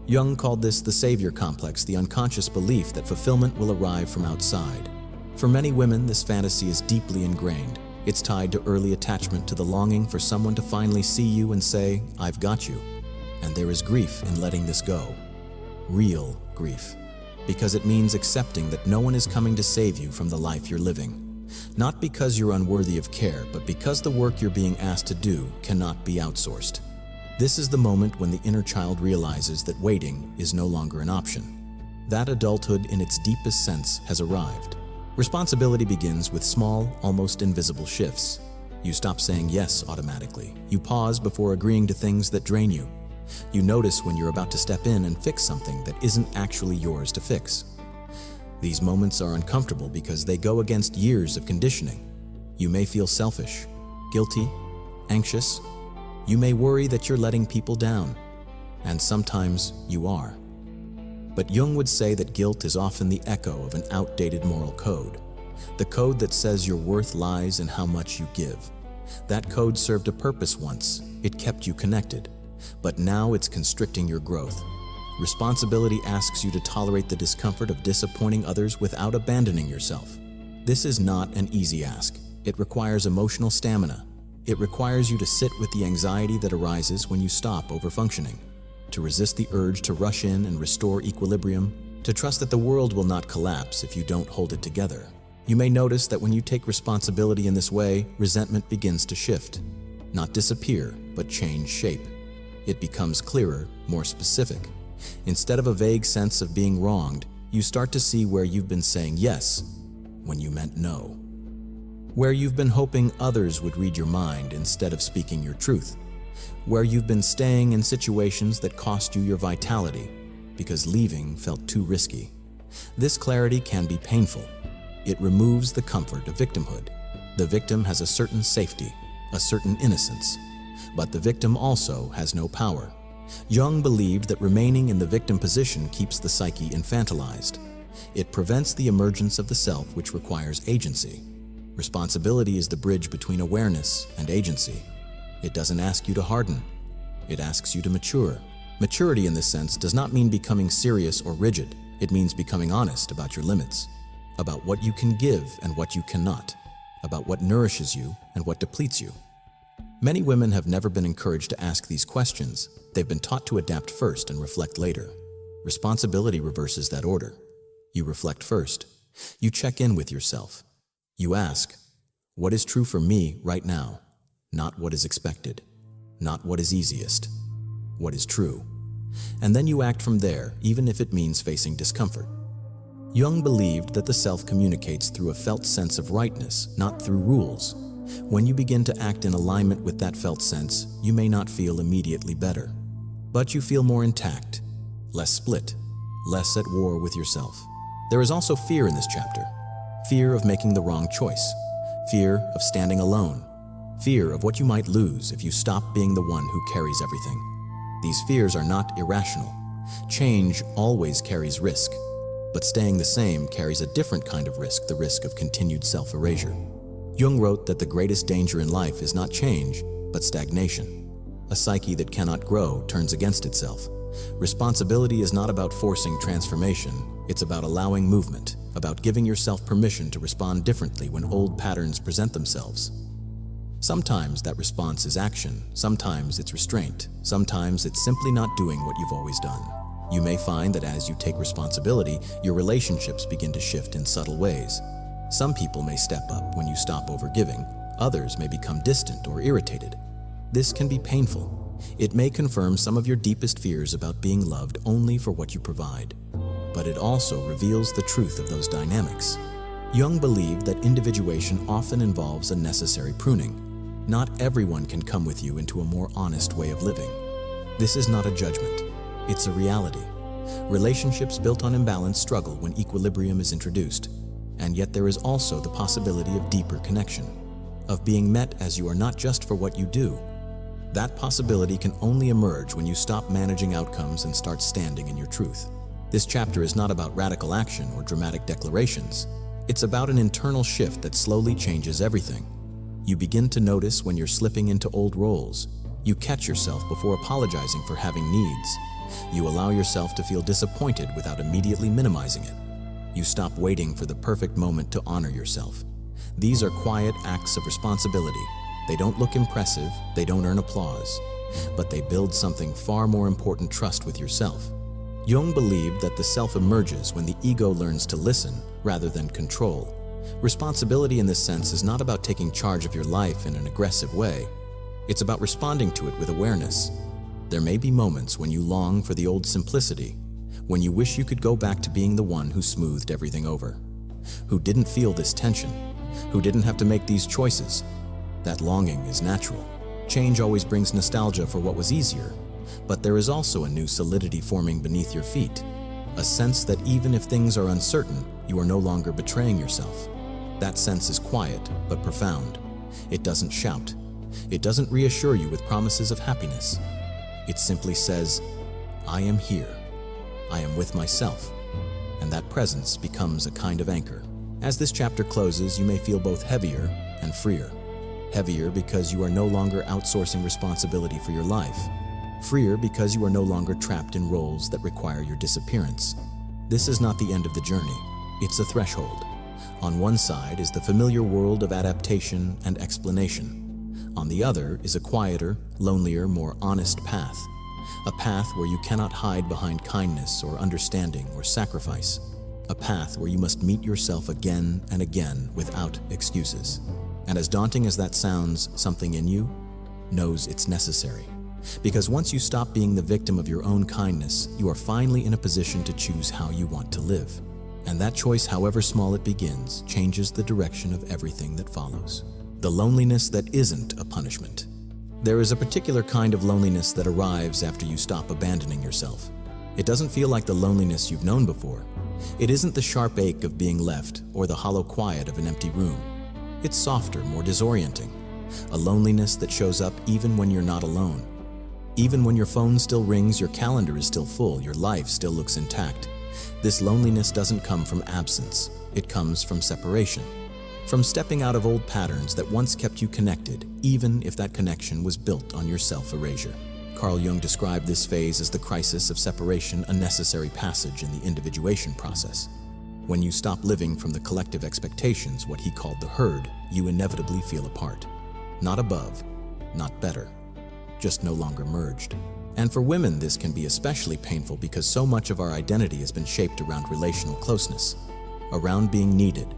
A: Jung called this the savior complex, the unconscious belief that fulfillment will arrive from outside. For many women, this fantasy is deeply ingrained. It's tied to early attachment, to the longing for someone to finally see you and say, I've got you. And there is grief in letting this go. Real grief. Because it means accepting that no one is coming to save you from the life you're living. Not because you're unworthy of care, but because the work you're being asked to do cannot be outsourced. This is the moment when the inner child realizes that waiting is no longer an option. That adulthood in its deepest sense has arrived. Responsibility begins with small, almost invisible shifts. You stop saying yes automatically. You pause before agreeing to things that drain you. You notice when you're about to step in and fix something that isn't actually yours to fix. These moments are uncomfortable because they go against years of conditioning. You may feel selfish, guilty, anxious. You may worry that you're letting people down, and sometimes you are. But Jung would say that guilt is often the echo of an outdated moral code. The code that says your worth lies in how much you give. That code served a purpose once. It kept you connected. But now it's constricting your growth. Responsibility asks you to tolerate the discomfort of disappointing others without abandoning yourself. This is not an easy ask. It requires emotional stamina. It requires you to sit with the anxiety that arises when you stop overfunctioning, to resist the urge to rush in and restore equilibrium, to trust that the world will not collapse if you don't hold it together. You may notice that when you take responsibility in this way, resentment begins to shift. Not disappear, but change shape. It becomes clearer, more specific. Instead of a vague sense of being wronged, you start to see where you've been saying yes when you meant no. Where you've been hoping others would read your mind instead of speaking your truth. Where you've been staying in situations that cost you your vitality because leaving felt too risky. This clarity can be painful. It removes the comfort of victimhood. The victim has a certain safety, a certain innocence. But the victim also has no power. Jung believed that remaining in the victim position keeps the psyche infantilized. It prevents the emergence of the self, which requires agency. Responsibility is the bridge between awareness and agency. It doesn't ask you to harden. It asks you to mature. Maturity in this sense does not mean becoming serious or rigid. It means becoming honest about your limits, about what you can give and what you cannot, about what nourishes you and what depletes you. Many women have never been encouraged to ask these questions. They've been taught to adapt first and reflect later. Responsibility reverses that order. You reflect first. You check in with yourself. You ask, what is true for me right now? Not what is expected. Not what is easiest. What is true? And then you act from there, even if it means facing discomfort. Jung believed that the self communicates through a felt sense of rightness, not through rules. When you begin to act in alignment with that felt sense, you may not feel immediately better. But you feel more intact, less split, less at war with yourself. There is also fear in this chapter. Fear of making the wrong choice. Fear of standing alone. Fear of what you might lose if you stop being the one who carries everything. These fears are not irrational. Change always carries risk, but staying the same carries a different kind of risk, the risk of continued self-erasure. Jung wrote that the greatest danger in life is not change, but stagnation. A psyche that cannot grow turns against itself. Responsibility is not about forcing transformation, it's about allowing movement, about giving yourself permission to respond differently when old patterns present themselves. Sometimes that response is action, sometimes it's restraint, sometimes it's simply not doing what you've always done. You may find that as you take responsibility, your relationships begin to shift in subtle ways. Some people may step up when you stop overgiving, others may become distant or irritated. This can be painful. It may confirm some of your deepest fears about being loved only for what you provide. But it also reveals the truth of those dynamics. Jung believed that individuation often involves a necessary pruning. Not everyone can come with you into a more honest way of living. This is not a judgment. It's a reality. Relationships built on imbalance struggle when equilibrium is introduced. And yet there is also the possibility of deeper connection, of being met as you are not just for what you do. That possibility can only emerge when you stop managing outcomes and start standing in your truth. This chapter is not about radical action or dramatic declarations. It's about an internal shift that slowly changes everything. You begin to notice when you're slipping into old roles. You catch yourself before apologizing for having needs. You allow yourself to feel disappointed without immediately minimizing it. You stop waiting for the perfect moment to honor yourself. These are quiet acts of responsibility. They don't look impressive, they don't earn applause, but they build something far more important: trust with yourself. Jung believed that the self emerges when the ego learns to listen rather than control. Responsibility in this sense is not about taking charge of your life in an aggressive way. It's about responding to it with awareness. There may be moments when you long for the old simplicity, when you wish you could go back to being the one who smoothed everything over, who didn't feel this tension, who didn't have to make these choices. That longing is natural. Change always brings nostalgia for what was easier, but there is also a new solidity forming beneath your feet, a sense that even if things are uncertain, you are no longer betraying yourself. That sense is quiet but profound. It doesn't shout. It doesn't reassure you with promises of happiness. It simply says, I am here. I am with myself. And that presence becomes a kind of anchor. As this chapter closes, you may feel both heavier and freer. Heavier because you are no longer outsourcing responsibility for your life. Freer because you are no longer trapped in roles that require your disappearance. This is not the end of the journey. It's a threshold. On one side is the familiar world of adaptation and explanation. On the other is a quieter, lonelier, more honest path. A path where you cannot hide behind kindness or understanding or sacrifice. A path where you must meet yourself again and again without excuses. And as daunting as that sounds, something in you knows it's necessary. Because once you stop being the victim of your own kindness, you are finally in a position to choose how you want to live. And that choice, however small it begins, changes the direction of everything that follows. The loneliness that isn't a punishment. There is a particular kind of loneliness that arrives after you stop abandoning yourself. It doesn't feel like the loneliness you've known before. It isn't the sharp ache of being left or the hollow quiet of an empty room. It's softer, more disorienting. A loneliness that shows up even when you're not alone. Even when your phone still rings, your calendar is still full, your life still looks intact. This loneliness doesn't come from absence. It comes from separation. From stepping out of old patterns that once kept you connected, even if that connection was built on your self-erasure. Carl Jung described this phase as the crisis of separation, a necessary passage in the individuation process. When you stop living from the collective expectations, what he called the herd, you inevitably feel apart. Not above, not better, just no longer merged. And for women, this can be especially painful because so much of our identity has been shaped around relational closeness, around being needed,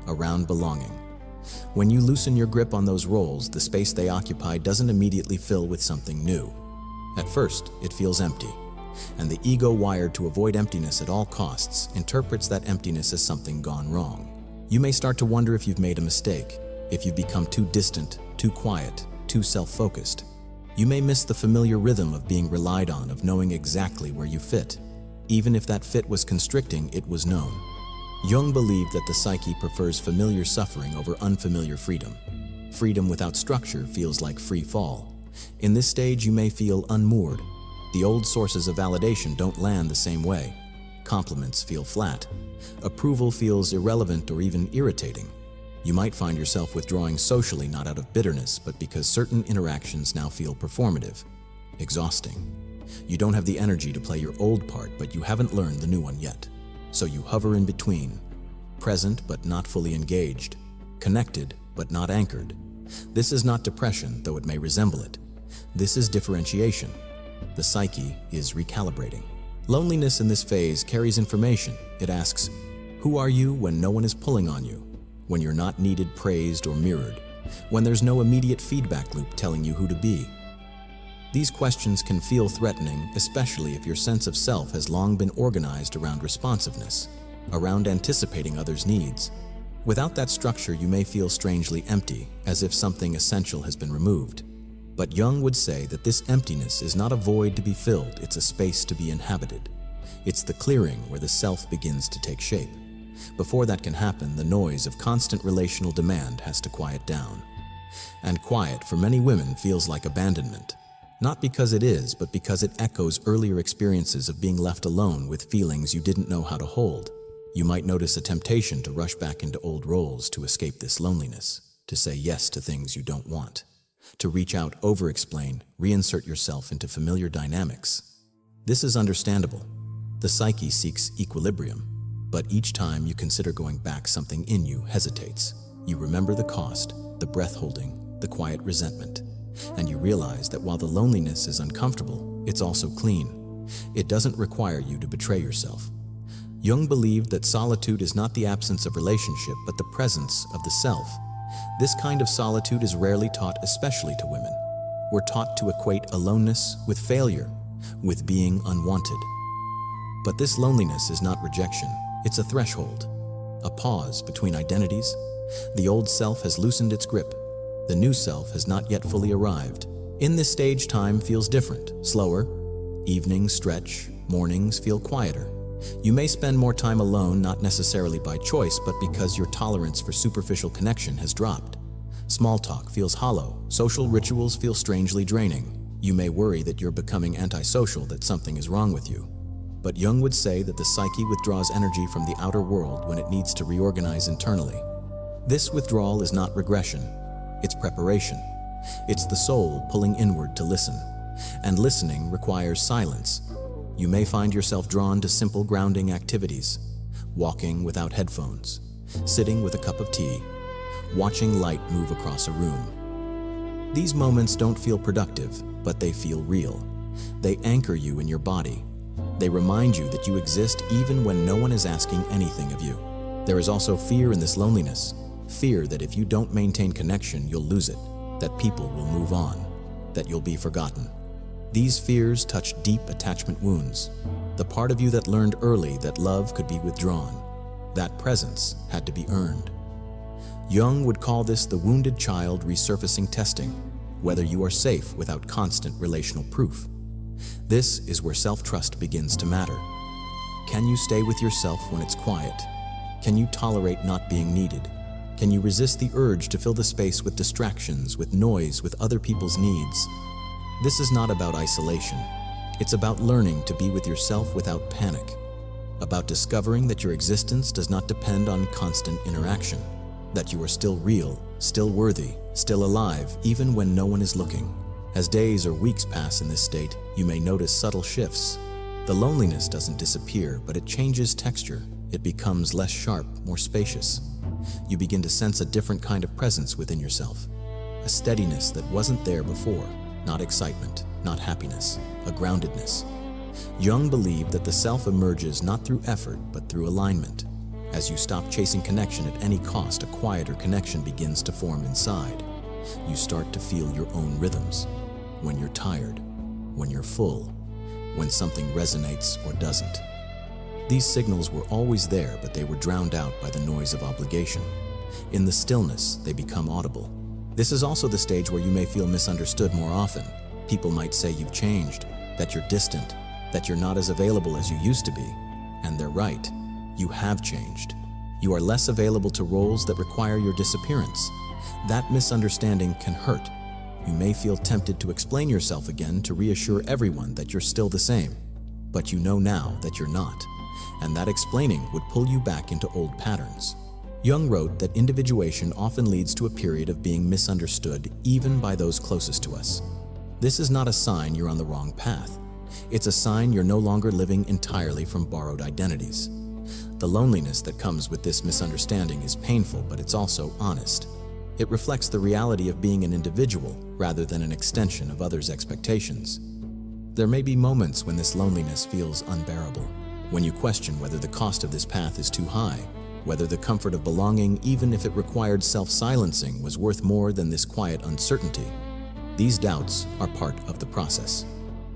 A: around belonging. When you loosen your grip on those roles, the space they occupy doesn't immediately fill with something new. At first, it feels empty, and the ego wired to avoid emptiness at all costs interprets that emptiness as something gone wrong. You may start to wonder if you've made a mistake, if you've become too distant, too quiet, too self-focused. You may miss the familiar rhythm of being relied on, of knowing exactly where you fit. Even if that fit was constricting, it was known. Jung believed that the psyche prefers familiar suffering over unfamiliar freedom. Freedom without structure feels like free fall. In this stage, you may feel unmoored. The old sources of validation don't land the same way. Compliments feel flat. Approval feels irrelevant or even irritating. You might find yourself withdrawing socially not out of bitterness, but because certain interactions now feel performative, exhausting. You don't have the energy to play your old part, but you haven't learned the new one yet. So you hover in between, present but not fully engaged, connected but not anchored. This is not depression, though it may resemble it. This is differentiation. The psyche is recalibrating. Loneliness in this phase carries information. It asks, who are you when no one is pulling on you? When you're not needed, praised, or mirrored? When there's no immediate feedback loop telling you who to be? These questions can feel threatening, especially if your sense of self has long been organized around responsiveness, around anticipating others' needs. Without that structure, you may feel strangely empty, as if something essential has been removed. But Jung would say that this emptiness is not a void to be filled, it's a space to be inhabited. It's the clearing where the self begins to take shape. Before that can happen, the noise of constant relational demand has to quiet down. And quiet, for many women, feels like abandonment. Not because it is, but because it echoes earlier experiences of being left alone with feelings you didn't know how to hold. You might notice a temptation to rush back into old roles to escape this loneliness, to say yes to things you don't want, to reach out, over-explain, reinsert yourself into familiar dynamics. This is understandable. The psyche seeks equilibrium, but each time you consider going back, something in you hesitates. You remember the cost, the breath-holding, the quiet resentment. And you realize that while the loneliness is uncomfortable, it's also clean. It doesn't require you to betray yourself. Jung believed that solitude is not the absence of relationship, but the presence of the self. This kind of solitude is rarely taught, especially to women. We're taught to equate aloneness with failure, with being unwanted. But this loneliness is not rejection, it's a threshold, a pause between identities. The old self has loosened its grip. The new self has not yet fully arrived. In this stage, time feels different, slower. Evenings stretch, mornings feel quieter. You may spend more time alone, not necessarily by choice, but because your tolerance for superficial connection has dropped. Small talk feels hollow. Social rituals feel strangely draining. You may worry that you're becoming antisocial, that something is wrong with you. But Jung would say that the psyche withdraws energy from the outer world when it needs to reorganize internally. This withdrawal is not regression. It's preparation. It's the soul pulling inward to listen. And listening requires silence. You may find yourself drawn to simple grounding activities. Walking without headphones. Sitting with a cup of tea. Watching light move across a room. These moments don't feel productive, but they feel real. They anchor you in your body. They remind you that you exist even when no one is asking anything of you. There is also fear in this loneliness. Fear that if you don't maintain connection, you'll lose it, that people will move on, that you'll be forgotten. These fears touch deep attachment wounds, the part of you that learned early that love could be withdrawn, that presence had to be earned. Jung would call this the wounded child resurfacing testing, whether you are safe without constant relational proof. This is where self-trust begins to matter. Can you stay with yourself when it's quiet? Can you tolerate not being needed? Can you resist the urge to fill the space with distractions, with noise, with other people's needs? This is not about isolation. It's about learning to be with yourself without panic, about discovering that your existence does not depend on constant interaction, that you are still real, still worthy, still alive, even when no one is looking. As days or weeks pass in this state, you may notice subtle shifts. The loneliness doesn't disappear, but it changes texture. It becomes less sharp, more spacious. You begin to sense a different kind of presence within yourself, a steadiness that wasn't there before, not excitement, not happiness, a groundedness. Jung believed that the self emerges not through effort, but through alignment. As you stop chasing connection at any cost, a quieter connection begins to form inside. You start to feel your own rhythms, when you're tired, when you're full, when something resonates or doesn't. These signals were always there, but they were drowned out by the noise of obligation. In the stillness, they become audible. This is also the stage where you may feel misunderstood more often. People might say you've changed, that you're distant, that you're not as available as you used to be. And they're right. You have changed. You are less available to roles that require your disappearance. That misunderstanding can hurt. You may feel tempted to explain yourself again to reassure everyone that you're still the same. But you know now that you're not, and that explaining would pull you back into old patterns. Jung wrote that individuation often leads to a period of being misunderstood even by those closest to us. This is not a sign you're on the wrong path. It's a sign you're no longer living entirely from borrowed identities. The loneliness that comes with this misunderstanding is painful, but it's also honest. It reflects the reality of being an individual rather than an extension of others' expectations. There may be moments when this loneliness feels unbearable, when you question whether the cost of this path is too high, whether the comfort of belonging, even if it required self-silencing, was worth more than this quiet uncertainty. These doubts are part of the process.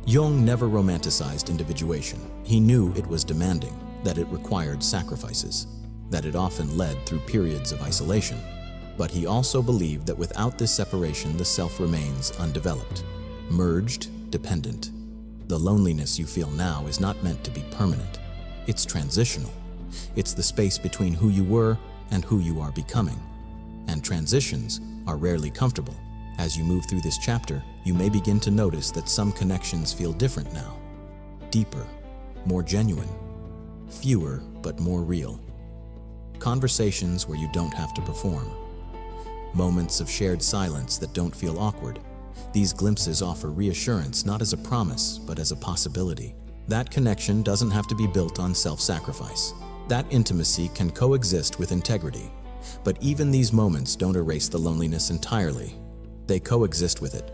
A: Jung never romanticized individuation. He knew it was demanding, that it required sacrifices, that it often led through periods of isolation. But he also believed that without this separation, the self remains undeveloped, merged, dependent. The loneliness you feel now is not meant to be permanent. It's transitional. It's the space between who you were and who you are becoming. And transitions are rarely comfortable. As you move through this chapter, you may begin to notice that some connections feel different now. Deeper, more genuine, fewer but more real. Conversations where you don't have to perform. Moments of shared silence that don't feel awkward. These glimpses offer reassurance not as a promise, but as a possibility. That connection doesn't have to be built on self-sacrifice. That intimacy can coexist with integrity. But even these moments don't erase the loneliness entirely. They coexist with it.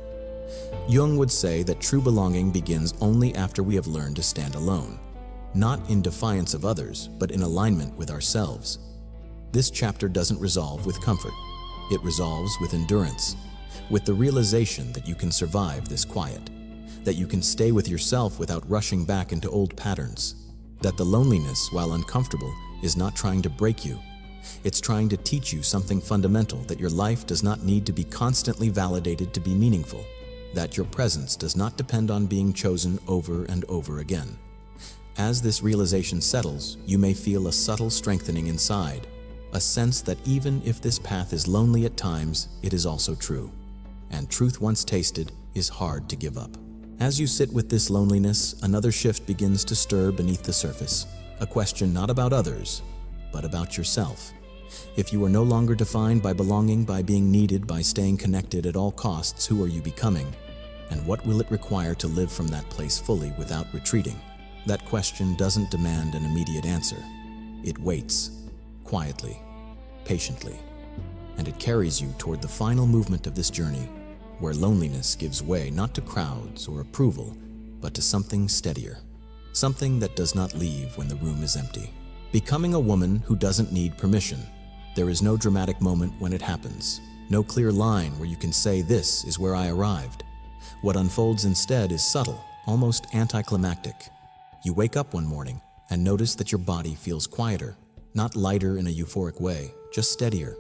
A: Jung would say that true belonging begins only after we have learned to stand alone, not in defiance of others, but in alignment with ourselves. This chapter doesn't resolve with comfort. It resolves with endurance, with the realization that you can survive this quiet, that you can stay with yourself without rushing back into old patterns, that the loneliness, while uncomfortable, is not trying to break you. It's trying to teach you something fundamental, that your life does not need to be constantly validated to be meaningful, that your presence does not depend on being chosen over and over again. As this realization settles, you may feel a subtle strengthening inside, a sense that even if this path is lonely at times, it is also true. And truth once tasted is hard to give up. As you sit with this loneliness, another shift begins to stir beneath the surface, a question not about others, but about yourself. If you are no longer defined by belonging, by being needed, by staying connected at all costs, who are you becoming? And what will it require to live from that place fully without retreating? That question doesn't demand an immediate answer. It waits, quietly, patiently, and it carries you toward the final movement of this journey, where loneliness gives way not to crowds or approval, but to something steadier, something that does not leave when the room is empty. Becoming a woman who doesn't need permission. There is no dramatic moment when it happens, no clear line where you can say, "This is where I arrived." What unfolds instead is subtle, almost anticlimactic. You wake up one morning and notice that your body feels quieter, not lighter in a euphoric way, just steadier.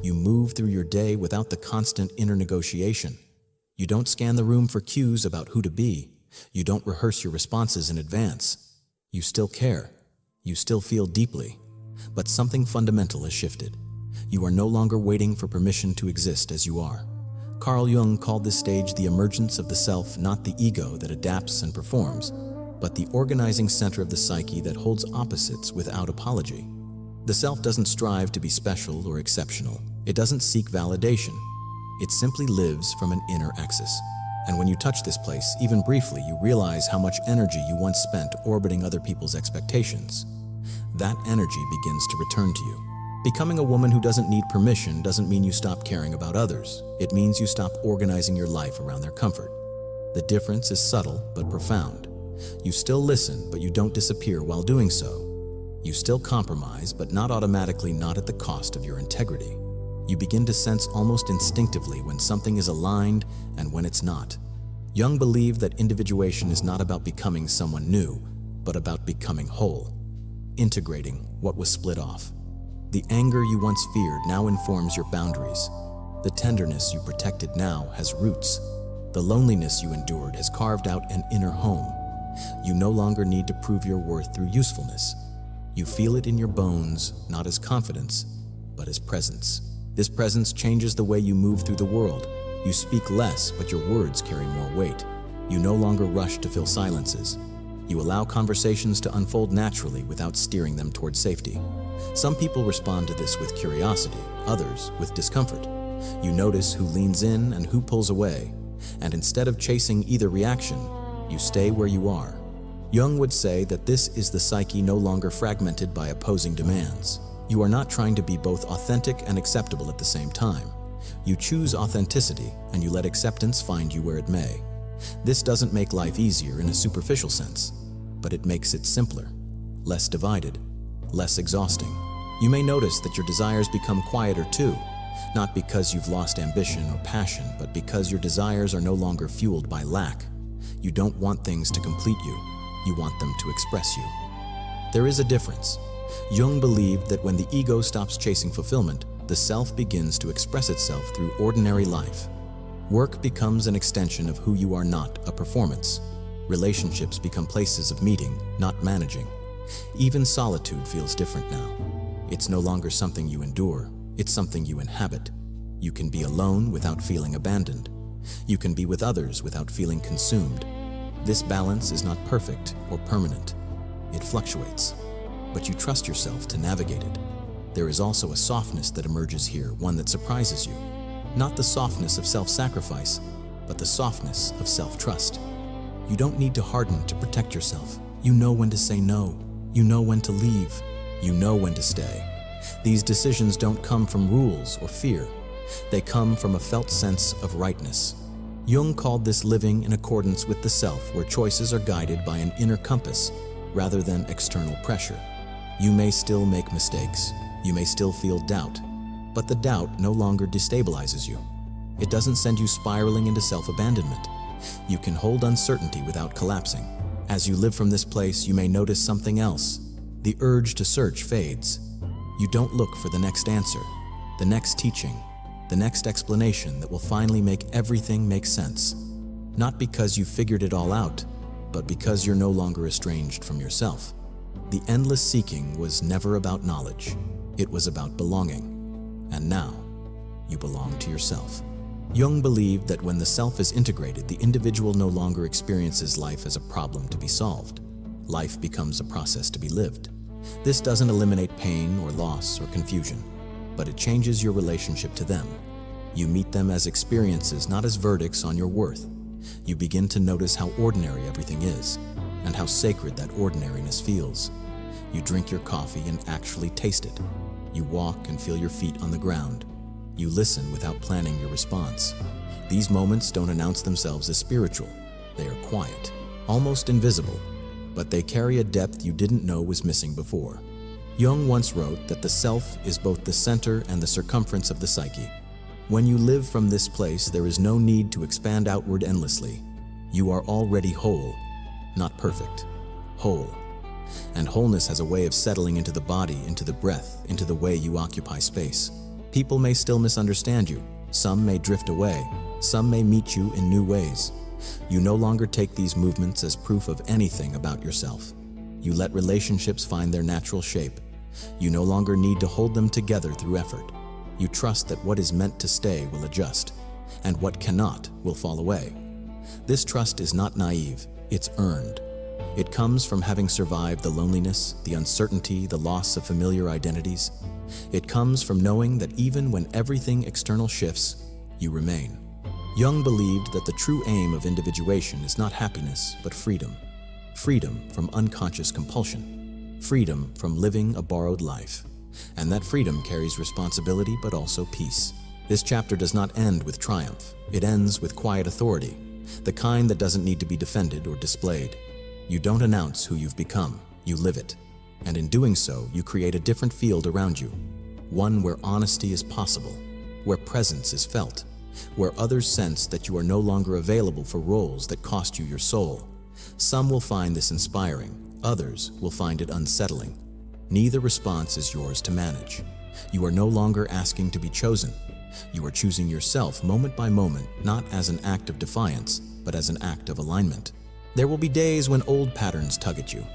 A: You move through your day without the constant inner negotiation. You don't scan the room for cues about who to be. You don't rehearse your responses in advance. You still care. You still feel deeply. But something fundamental has shifted. You are no longer waiting for permission to exist as you are. Carl Jung called this stage the emergence of the self, not the ego that adapts and performs, but the organizing center of the psyche that holds opposites without apology. The self doesn't strive to be special or exceptional. It doesn't seek validation. It simply lives from an inner axis. And when you touch this place, even briefly, you realize how much energy you once spent orbiting other people's expectations. That energy begins to return to you. Becoming a woman who doesn't need permission doesn't mean you stop caring about others. It means you stop organizing your life around their comfort. The difference is subtle but profound. You still listen, but you don't disappear while doing so. You still compromise, but not automatically, not at the cost of your integrity. You begin to sense almost instinctively when something is aligned and when it's not. Jung believed that individuation is not about becoming someone new, but about becoming whole, integrating what was split off. The anger you once feared now informs your boundaries. The tenderness you protected now has roots. The loneliness you endured has carved out an inner home. You no longer need to prove your worth through usefulness. You feel it in your bones, not as confidence, but as presence. This presence changes the way you move through the world. You speak less, but your words carry more weight. You no longer rush to fill silences. You allow conversations to unfold naturally without steering them towards safety. Some people respond to this with curiosity, others with discomfort. You notice who leans in and who pulls away, and instead of chasing either reaction, you stay where you are. Jung would say that this is the psyche no longer fragmented by opposing demands. You are not trying to be both authentic and acceptable at the same time. You choose authenticity, and you let acceptance find you where it may. This doesn't make life easier in a superficial sense, but it makes it simpler, less divided, less exhausting. You may notice that your desires become quieter too, not because you've lost ambition or passion, but because your desires are no longer fueled by lack. You don't want things to complete you. You want them to express you. There is a difference. Jung believed that when the ego stops chasing fulfillment, the self begins to express itself through ordinary life. Work becomes an extension of who you are, not a performance. Relationships become places of meeting, not managing. Even solitude feels different now. It's no longer something you endure, it's something you inhabit. You can be alone without feeling abandoned. You can be with others without feeling consumed. This balance is not perfect or permanent. It fluctuates, but you trust yourself to navigate it. There is also a softness that emerges here, one that surprises you. Not the softness of self-sacrifice, but the softness of self-trust. You don't need to harden to protect yourself. You know when to say no. You know when to leave. You know when to stay. These decisions don't come from rules or fear. They come from a felt sense of rightness. Jung called this living in accordance with the self, where choices are guided by an inner compass rather than external pressure. You may still make mistakes. You may still feel doubt, but the doubt no longer destabilizes you. It doesn't send you spiraling into self-abandonment. You can hold uncertainty without collapsing. As you live from this place, you may notice something else. The urge to search fades. You don't look for the next answer, the next teaching, the next explanation that will finally make everything make sense. Not because you figured it all out, but because you're no longer estranged from yourself. The endless seeking was never about knowledge. It was about belonging. And now, you belong to yourself. Jung believed that when the self is integrated, the individual no longer experiences life as a problem to be solved. Life becomes a process to be lived. This doesn't eliminate pain or loss or confusion, but it changes your relationship to them. You meet them as experiences, not as verdicts on your worth. You begin to notice how ordinary everything is, and how sacred that ordinariness feels. You drink your coffee and actually taste it. You walk and feel your feet on the ground. You listen without planning your response. These moments don't announce themselves as spiritual. They are quiet, almost invisible, but they carry a depth you didn't know was missing before. Jung once wrote that the self is both the center and the circumference of the psyche. When you live from this place, there is no need to expand outward endlessly. You are already whole, not perfect, whole. And wholeness has a way of settling into the body, into the breath, into the way you occupy space. People may still misunderstand you. Some may drift away. Some may meet you in new ways. You no longer take these movements as proof of anything about yourself. You let relationships find their natural shape. You no longer need to hold them together through effort. You trust that what is meant to stay will adjust, and what cannot will fall away. This trust is not naive, it's earned. It comes from having survived the loneliness, the uncertainty, the loss of familiar identities. It comes from knowing that even when everything external shifts, you remain. Jung believed that the true aim of individuation is not happiness, but freedom. Freedom from unconscious compulsion. Freedom from living a borrowed life. And that freedom carries responsibility, but also peace. This chapter does not end with triumph. It ends with quiet authority, the kind that doesn't need to be defended or displayed. You don't announce who you've become, you live it. And in doing so, you create a different field around you. One where honesty is possible, where presence is felt, where others sense that you are no longer available for roles that cost you your soul. Some will find this inspiring, others will find it unsettling. Neither response is yours to manage. You are no longer asking to be chosen. You are choosing yourself moment by moment, not as an act of defiance, but as an act of alignment. There will be days when old patterns tug at you.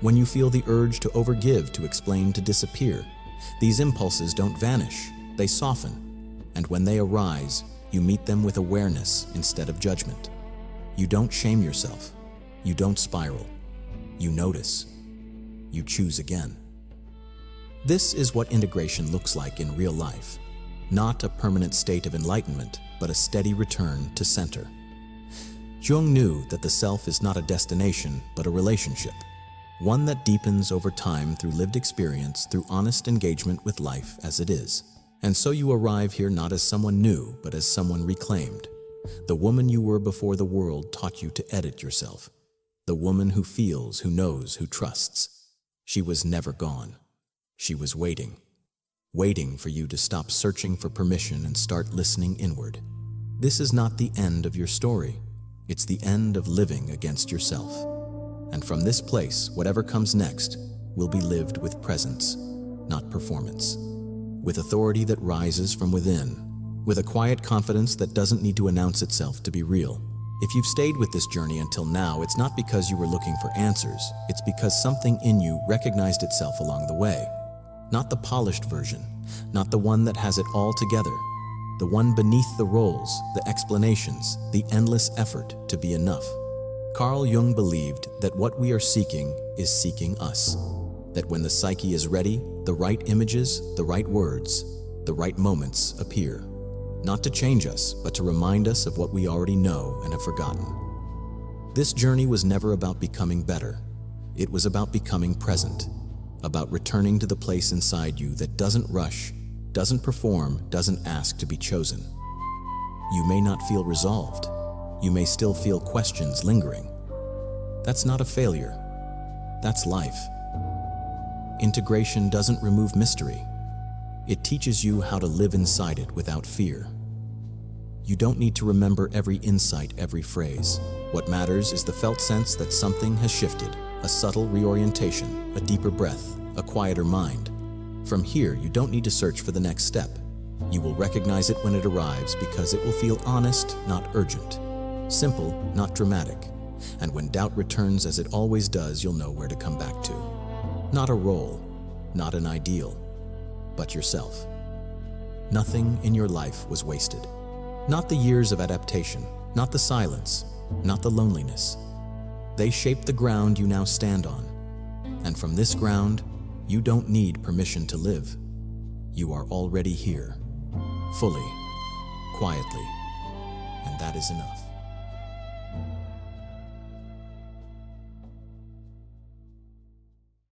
A: When you feel the urge to overgive, to explain, to disappear, these impulses don't vanish, they soften. And when they arise, you meet them with awareness instead of judgment. You don't shame yourself. You don't spiral. You notice. You choose again. This is what integration looks like in real life. Not a permanent state of enlightenment, but a steady return to center. Jung knew that the self is not a destination, but a relationship. One that deepens over time through lived experience, through honest engagement with life as it is. And so you arrive here not as someone new, but as someone reclaimed. The woman you were before the world taught you to edit yourself. The woman who feels, who knows, who trusts. She was never gone. She was waiting. Waiting for you to stop searching for permission and start listening inward. This is not the end of your story. It's the end of living against yourself. And from this place, whatever comes next will be lived with presence, not performance. With authority that rises from within, with a quiet confidence that doesn't need to announce itself to be real. If you've stayed with this journey until now, it's not because you were looking for answers, it's because something in you recognized itself along the way. Not the polished version, not the one that has it all together, the one beneath the roles, the explanations, the endless effort to be enough. Carl Jung believed that what we are seeking is seeking us. That when the psyche is ready, the right images, the right words, the right moments appear. Not to change us, but to remind us of what we already know and have forgotten. This journey was never about becoming better. It was about becoming present, about returning to the place inside you that doesn't rush, doesn't perform, doesn't ask to be chosen. You may not feel resolved. You may still feel questions lingering. That's not a failure. That's life. Integration doesn't remove mystery. It teaches you how to live inside it without fear. You don't need to remember every insight, every phrase. What matters is the felt sense that something has shifted, a subtle reorientation, a deeper breath, a quieter mind. From here, you don't need to search for the next step. You will recognize it when it arrives because it will feel honest, not urgent. Simple, not dramatic. And when doubt returns as it always does, you'll know where to come back to. Not a role, not an ideal, but yourself. Nothing in your life was wasted. Not the years of adaptation, not the silence, not the loneliness. They shaped the ground you now stand on. And from this ground, you don't need permission to live. You are already here, fully, quietly, and that is enough.